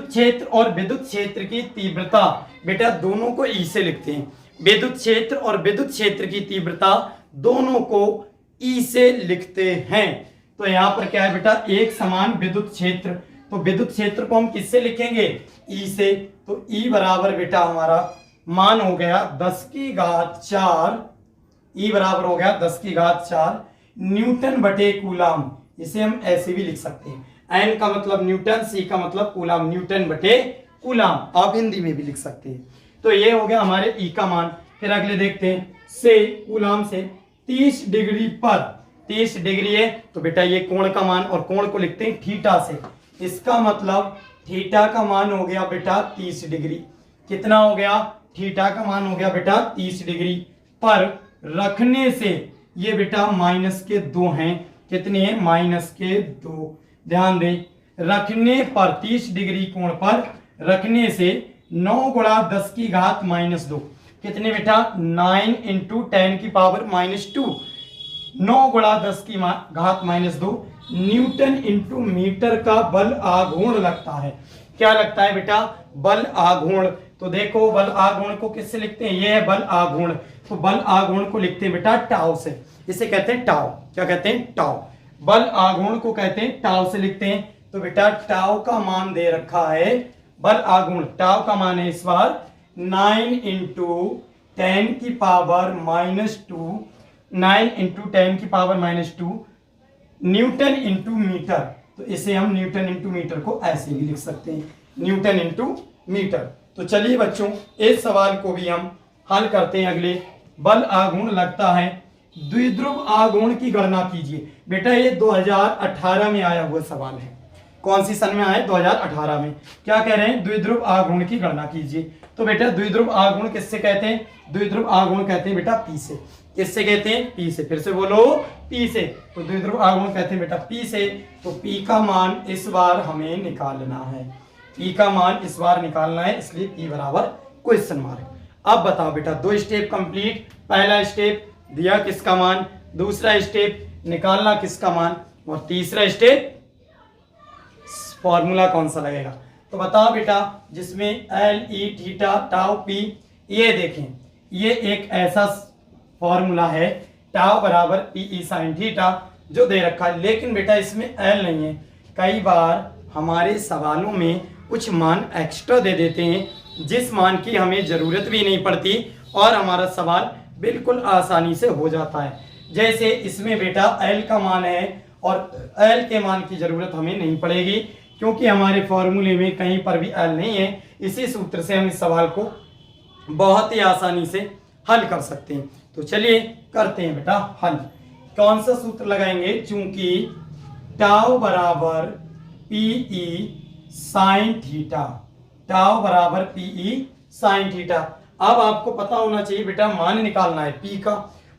क्षेत्र और विद्युत क्षेत्र की तीव्रता, बेटा दोनों को ई से लिखते हैं। विद्युत क्षेत्र और विद्युत क्षेत्र की तीव्रता दोनों को ई से लिखते हैं। तो यहां पर क्या है बेटा? एक समान विद्युत क्षेत्र, तो विद्युत क्षेत्र को हम किससे लिखेंगे? ई से। तो ई बराबर बेटा हमारा मान हो गया 10 की घात 4। ई बराबर हो गया 10 की घात 4 न्यूटन बटे कूलाम। इसे हम ऐसे भी लिख सकते हैं। एन का मतलब न्यूटन, सी का मतलब कूलाम, न्यूटन बटे कूलाम आप हिंदी में भी लिख सकते हैं। तो ये हो गया हमारे ई का मान। फिर अगले देखते हैं। से कूलाम से 30 डिग्री पर 30 डिग्री है, तो बेटा ये कोण का मान, और कोण को लिखते हैं थीटा से। इसका मतलब थीटा का मान हो गया बेटा 30 डिग्री। कितना हो गया? थीटा का मान हो गया बेटा 30 डिग्री। पर रखने से ये बेटा माइनस के 2 हैं। कितने हैं? माइनस के 2। ध्यान दें, रखने पर 30 डिग्री कोण पर रखने से 9 गुणा 10 की घात -2 कितने बेटा? 9 इंटू 10 की पावर -2। 9 गुणा 10 की घात -2 न्यूटन इंटू मीटर का बल आघूर्ण लगता है। क्या लगता है बेटा? बल आघूर्ण। तो देखो बल आघूर्ण को किससे लिखते हैं? ये है बल आघूर्ण। तो बल आघूर्ण को लिखते हैं बेटा टाउ से। इसे कहते हैं टाउ। क्या कहते हैं? टाउ। बल आघूर्ण को कहते हैं टाउ से लिखते हैं। तो बेटा टाउ का मान दे रखा है, बल आघूर्ण टाउ का मान है इस बार 9 इंटू 10 की पावर -2, 9 इंटू 10 की पावर -2 न्यूटन इंटू मीटर। तो इसे हम न्यूटन इंटू मीटर को ऐसे भी लिख सकते हैं, न्यूटन इंटू मीटर। तो चलिए बच्चों, इस सवाल को भी हम हल करते हैं। अगले, बल आघूर्ण लगता है, द्विध्रुव आघूर्ण की गणना कीजिए। बेटा ये 2018 में आया हुआ सवाल है। कौन सी सन में आया? 2018 में। क्या कह रहे हैं? द्विध्रुव आघूर्ण की गणना कीजिए। तो बेटा द्विध्रुव आघूर्ण किससे कहते हैं? द्विध्रुव आघूर्ण कहते हैं बेटा पी से। किससे कहते हैं? पी से। फिर से बोलो, पी से। तो द्विध्रुव आघूर्ण कहते हैं बेटा पी से। तो पी का मान इस बार हमें निकालना है। पी का मान इस बार निकालना है, इसलिए पी बराबर क्वेश्चन मार्क। अब बताओ बेटा, 2 स्टेप कंप्लीट। पहला स्टेप दिया किसका मान, दूसरा स्टेप निकालना किसका मान, और तीसरा स्टेप फॉर्मूला कौन सा लगेगा। तो बताओ बेटा, जिसमें L E theta tau P, ये देखें, ये एक ऐसा फॉर्मूला है टाउ बराबर पी ई साइन थीटा जो दे रखा है, लेकिन बेटा इसमें एल नहीं है। कई बार हमारे सवालों में कुछ मान एक्स्ट्रा दे देते हैं जिस मान की हमें जरूरत भी नहीं पड़ती और हमारा सवाल बिल्कुल आसानी से हो जाता है। जैसे इसमें बेटा एल का मान है और एल के मान की जरूरत हमें नहीं पड़ेगी क्योंकि हमारे फॉर्मूले में कहीं पर भी एल नहीं है। इसी सूत्र से हम इस सवाल को बहुत ही आसानी से हल कर सकते हैं। तो चलिए करते हैं बेटा हल। कौन सा सूत्र लगाएंगे? चूंकि टाउ बराबर पीई साइन थीटा, टाउ बराबर पीई साइन थीटा। अब आपको पता होना चाहिए बेटा, मान निकालना है पी का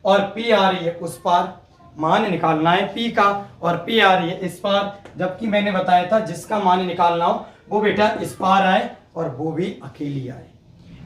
और पी आ रही है उस पार। मान निकालना है पी का और पी आ रही है इस पार, जबकि मैंने बताया था जिसका मान निकालना हो वो बेटा इस पार आए और वो भी अकेली आए,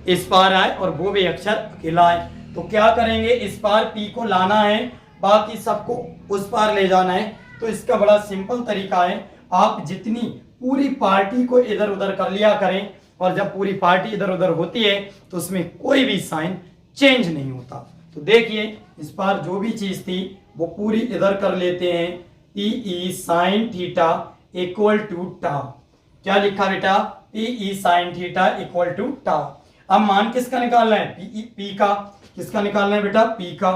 इस पार आए और वो भी अक्षर अकेला आए। तो क्या करेंगे, इस पार पी को लाना है, बाकी सबको उस पार ले जाना है। तो इसका बड़ा सिंपल तरीका है, आप जितनी पूरी पार्टी को इधर उधर कर लिया करें, और जब पूरी पार्टी इधर उधर होती है तो उसमें कोई भी साइन चेंज नहीं होता। तो देखिए इस पार जो भी चीज थी वो पूरी इधर कर लेते हैं, P E sine theta equal to tau. क्या लिखा बेटा? P E sine theta equal to tau. अब मान किसका निकालना है? पी का। किसका निकालना है बेटा? पी का।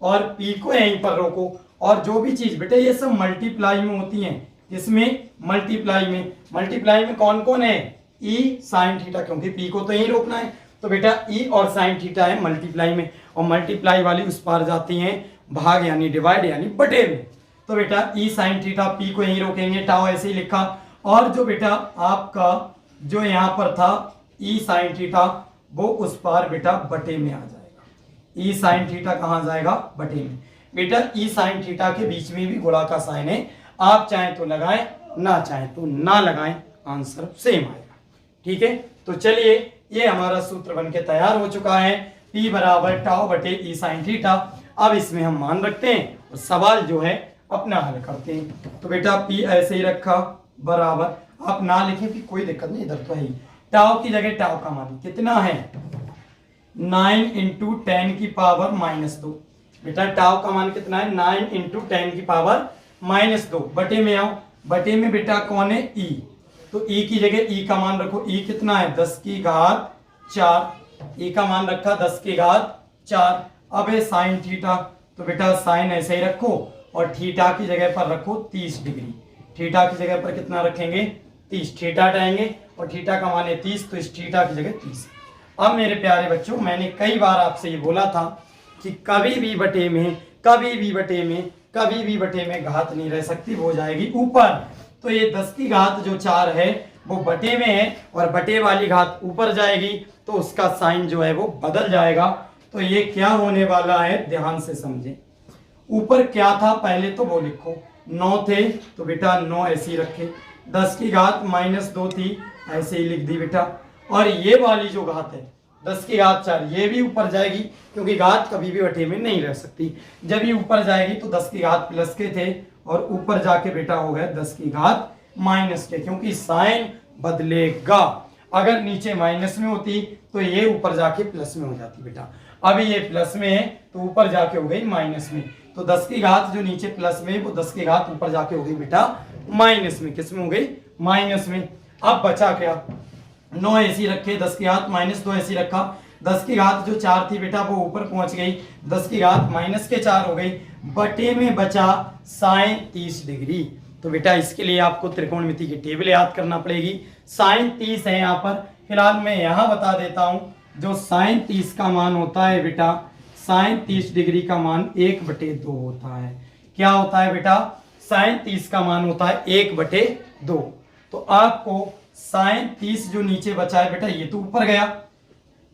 और पी को यहीं पर रोको, और जो भी चीज बेटा ये सब मल्टीप्लाई में होती हैं। इसमें मल्टीप्लाई में, मल्टीप्लाई में कौन कौन है? ई साइन थीटा, क्योंकि पी को तो यहीं रोकना है। तो बेटा ई और साइन थीटा है मल्टीप्लाई में, और मल्टीप्लाई वाली उस पार जाती हैं भाग यानी डिवाइड यानी बटे में। तो बेटा ई साइन थीटा, पी को यहीं रोकेंगे, टाउ ऐसे ही लिखा। और जो बेटा आपका जो यहाँ पर था ई साइन थीटा, वो उस पार बेटा बटे में आ जाएगा। ई साइन थीटा कहाँ जाएगा? बटे में। बेटा ई साइन थीटा के बीच में भी गुणा का साइन है, आप चाहें तो लगाएं, ना चाहें तो ना लगाएं, आंसर सेम आएगा। ठीक है, तो चलिए ये हमारा सूत्र बनके तैयार हो चुका है, P बराबर टाउ बटे ई साइन थीटा। अब इसमें हम मान रखते हैं और सवाल जो है अपना हल करते हैं। तो बेटा P ऐसे ही रखा बराबर, आप ना लिखें भी कोई दिक्कत नहीं, इधर तो है ही। टाउ की जगह टाउ का मान कितना है? 9 इंटू 10 की पावर -2। बेटा टाउ का मान कितना है? 9 इंटू 10 की पावर -2। बटे में आओ, बटे में बेटा कौन है? ई। तो ई की जगह ई का मान रखो। ई कितना है? 10 की घात 4। ई का मान रखा 10 की घात 4। अब है साइन थीटा, तो बेटा साइन ऐसे ही रखो और थीटा की जगह पर रखो 30 डिग्री। थीटा की जगह पर कितना रखेंगे? 30। थीटा हटाएंगे और थीटा का मान है 30, तो इस थीटा की जगह 30। अब मेरे प्यारे बच्चों, मैंने कई बार आपसे ये बोला था कि कभी भी बटे में कभी भी बटे में घात नहीं रह सकती, वो जाएगी ऊपर। तो ये 10 की घात जो 4 है वो बटे में है और बटे वाली घात ऊपर जाएगी, तो उसका साइन जो है वो बदल जाएगा। तो ये क्या होने वाला है, ध्यान से समझें। ऊपर क्या था पहले तो वो लिखो, 9 थे तो बेटा 9 ऐसे ही रखे, 10 की घात -2 थी ऐसे ही लिख दी बेटा। और ये वाली जो घात है 10 की घात 4, ये भी ऊपर जाएगी क्योंकि घात कभी भी बटे में नहीं रह सकती। जब ये ऊपर जाएगी तो 10 की घात प्लस के थे और ऊपर जाके बेटा हो गया 10 की घात माइनस के, क्योंकि साइन बदलेगा। अगर नीचे माइनस में होती तो ये ऊपर जाके प्लस में हो जाती बेटा। अभी ये प्लस में है तो ऊपर जाके हो गई माइनस में। तो 10 की घात जो नीचे प्लस में, वो 10 की घात ऊपर जाके हो गई बेटा माइनस में। किस में हो गई, माइनस में। अब बचा क्या, 9 ऐसी रखे, 10 की घात -2 ऐसी रखा, 10 की घात जो 4 थी बेटा वो ऊपर पहुंच गई, 10 की घात -4 हो गई, बटे में बचा साइन 30 डिग्री। तो बेटा इसके लिए आपको त्रिकोणमिति की टेबल याद करना पड़ेगी। साइन 30 है यहाँ पर, फिलहाल मैं यहाँ बता देता हूँ। जो साइन 30 का मान होता है बेटा, साइन 30 डिग्री का मान 1/2 होता है। क्या होता है बेटा, साइन 30 का मान होता है 1/2। तो आपको साइन 30 जो नीचे बचा है बेटा, ये तो ऊपर गया,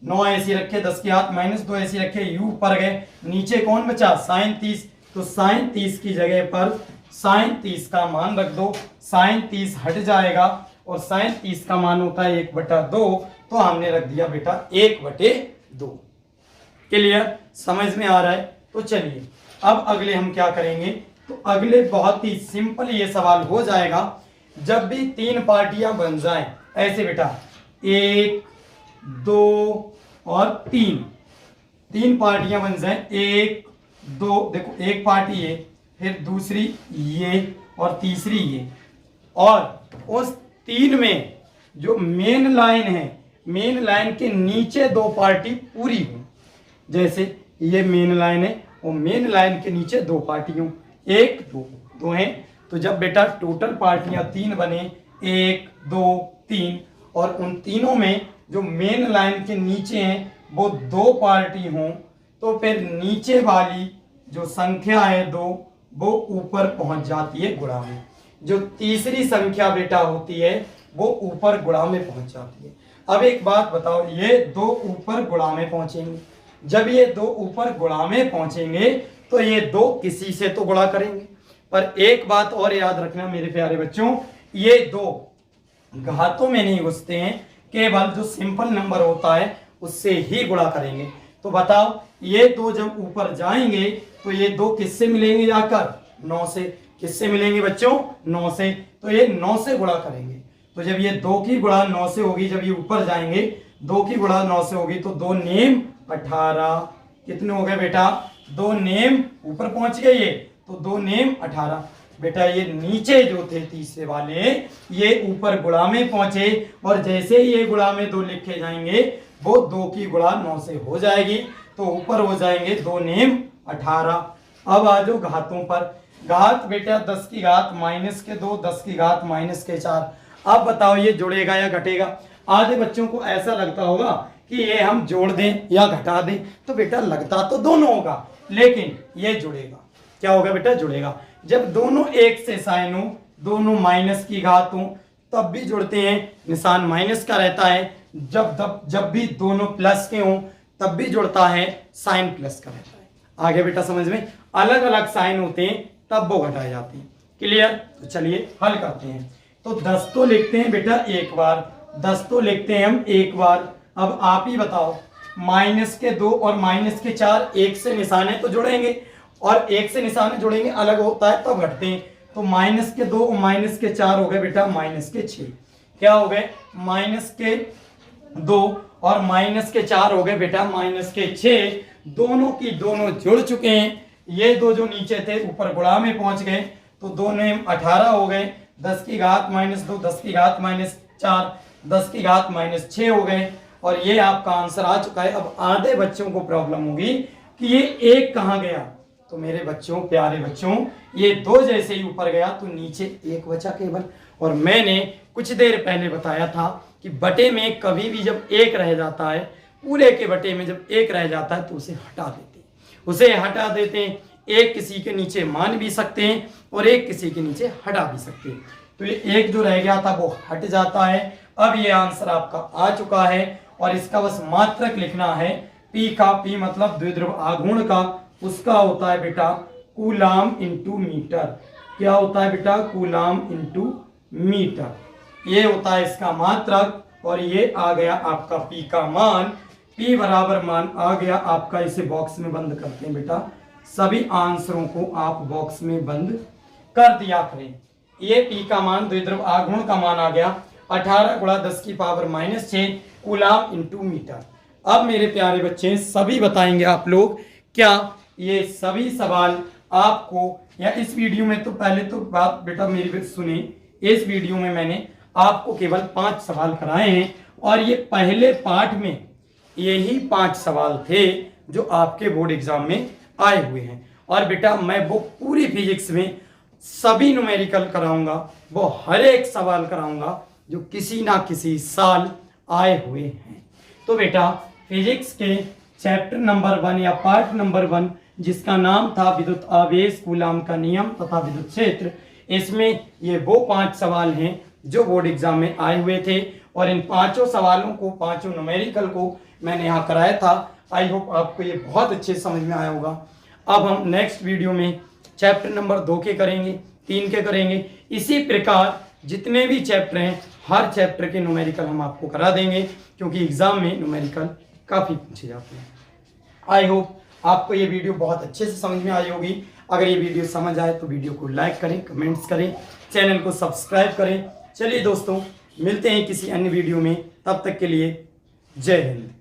9 ऐसी रखे, 10 की घात -2 ऐसी रखे, यू ऊपर गए, नीचे कौन बचा, साइन 30। तो साइन 30 की जगह पर साइन 30 का मान रख दो, साइन 30 हट जाएगा और साइन 30 का मान होता है 1/2, तो हमने रख दिया बेटा 1/2। क्लियर, समझ में आ रहा है। तो चलिए अब अगले हम क्या करेंगे, तो अगले बहुत ही सिंपल ये सवाल हो जाएगा। जब भी 3 पार्टियां बन जाएं ऐसे बेटा, 1 2 और 3 पार्टियां बन जाएं, 1 2, देखो एक पार्टी ये, फिर दूसरी ये और तीसरी ये, और उस 3 में जो मेन लाइन है, मेन लाइन के नीचे 2 पार्टी पूरी हो। जैसे ये मेन लाइन है और मेन लाइन के नीचे 2 पार्टी हो, 1 2 हैं। तो जब बेटा टोटल पार्टियां 3 बने, 1 2 3, और उन तीनों में जो मेन लाइन के नीचे हैं वो 2 पार्टी हों, तो फिर नीचे वाली जो संख्या है 2 वो ऊपर पहुंच जाती है गुणा में। जो तीसरी संख्या बेटा होती है वो ऊपर गुणा में पहुंच जाती है। अब एक बात बताओ, ये 2 ऊपर गुणा में पहुंचेंगे, जब ये 2 ऊपर गुणा में पहुंचेंगे तो ये 2 किसी से तो गुणा करेंगे। पर एक बात और याद रखना मेरे प्यारे बच्चों, ये 2 घातों में नहीं घुसते हैं, केवल जो सिंपल नंबर होता है उससे ही गुणा करेंगे। तो बताओ, ये 2 जब ऊपर जाएंगे तो ये 2 किससे मिलेंगे, जाकर 9 से। किससे मिलेंगे बच्चों, 9 से। तो ये 9 से गुणा करेंगे। तो जब ये 2 की गुणा 9 से होगी, जब ये ऊपर जाएंगे 2 की गुणा 9 से होगी, तो 2 नेम 18। कितने हो गए बेटा, 2 नेम ऊपर पहुंच गए ये, तो 2 नेम 18। बेटा ये नीचे जो थे तीसरे वाले, ये ऊपर गुणा में पहुंचे, और जैसे ही ये गुणा में 2 लिखे जाएंगे वो 2 की गुणा 9 से हो जाएगी, तो ऊपर हो जाएंगे 2 नेम 18। अब आ जाओ घातों पर। घात बेटा 10 की घात -2, 10 की घात -4। अब बताओ ये जुड़ेगा या घटेगा। आधे बच्चों को ऐसा लगता होगा कि ये हम जोड़ दें या घटा दें, तो बेटा लगता तो दोनों होगा, लेकिन ये जुड़ेगा। क्या होगा बेटा, जुड़ेगा। जब दोनों एक से साइन हो, दोनों माइनस की घात हो, तब भी जुड़ते हैं, निशान माइनस का रहता है। जब भी दोनों प्लस के हों तब भी जुड़ता है, साइन प्लस का रहता है। आगे बेटा समझ में, अलग अलग साइन होते हैं तब वो घटाए जाते हैं। क्लियर। तो चलिए हल करते हैं। तो 10 तो लिखते हैं बेटा एक बार, 10 तो लिखते हैं हम एक बार। अब आप ही बताओ, -2 और -4 एक से निशाने तो जुड़ेंगे, और एक से निशाने जुड़ेंगे अलग होता है तब घटते हैं। तो -2 और -4 हो गए बेटा -6। क्या हो गए, -2 और -4 हो गए बेटा -6। दोनों की दोनों जुड़ चुके हैं। ये 2 जो नीचे थे ऊपर गुणा में पहुंच गए, तो 2 नेम 18 हो गए। 10 की घात -2, 10 की घात -4, 10 की घात -6 हो गए, और ये आपका आंसर आ चुका है। अब आधे बच्चों को प्रॉब्लम होगी कि ये 1 कहाँ गया। तो मेरे बच्चों, प्यारे बच्चों, ये 2 जैसे ही ऊपर गया तो नीचे 1 बचा केवल। और मैंने कुछ देर पहले बताया था कि बटे में कभी भी जब 1 रह जाता है, पूरे के बटे में जब 1 रह जाता है तो उसे हटा देते हैं, एक किसी के नीचे मान भी सकते हैं और एक किसी के नीचे हटा भी सकते हैं। तो ये एक जो रह गया था वो हट जाता है। अब ये आंसर आपका आ चुका है और इसका बस मात्रक लिखना है। पी का, पी मतलब द्विध्रुव आघूर्ण का, उसका होता है बेटा कूलाम इंटू मीटर। क्या होता है बेटा? Coulomb into metre. ये होता है इसका मात्रक और ये आ गया आपका पी का मान। पी बराबर मान आ गया आपका। इसे बॉक्स में बंद करते हैं बेटा। सभी आंसरों को आप बॉक्स में बंद कर दिया करें। ये पी का मान द्विध्रुव आघूर्ण का मान आ गया 18 गुणा 10 की पावर -6 कूलाम इंटू मीटर। अब मेरे प्यारे बच्चे सभी बताएंगे आप लोग, क्या ये सभी सवाल आपको, या इस वीडियो में तो पहले तो बात बेटा मेरी सुने, इस वीडियो में मैंने आपको केवल 5 सवाल कराए हैं और ये पहले पार्ट में यही 5 सवाल थे जो आपके बोर्ड एग्जाम में आए हुए हैं। और बेटा मैं वो पूरी फिजिक्स में सभी न्यूमेरिकल कराऊंगा, वो हर एक सवाल कराऊंगा जो किसी ना किसी साल आए हुए हैं। तो बेटा फिजिक्स के चैप्टर नंबर 1 या पार्ट नंबर 1 जिसका नाम था विद्युत आवेश, कूलाम का नियम तथा विद्युत क्षेत्र, इसमें ये वो 5 सवाल हैं जो बोर्ड एग्जाम में आए हुए थे और इन 5 सवालों को, 5 न्यूमेरिकल को मैंने यहाँ कराया था। आई होप आपको ये बहुत अच्छे समझ में आया होगा। अब हम नेक्स्ट वीडियो में चैप्टर नंबर 2 के करेंगे, 3 के करेंगे। इसी प्रकार जितने भी चैप्टर हैं हर चैप्टर के न्यूमेरिकल हम आपको करा देंगे, क्योंकि एग्जाम में न्यूमेरिकल काफ़ी पूछे जाते हैं। आई होप आपको ये वीडियो बहुत अच्छे से समझ में आई होगी। अगर ये वीडियो समझ आए तो वीडियो को लाइक करें, कमेंट्स करें, चैनल को सब्सक्राइब करें। चलिए दोस्तों, मिलते हैं किसी अन्य वीडियो में, तब तक के लिए जय हिंद।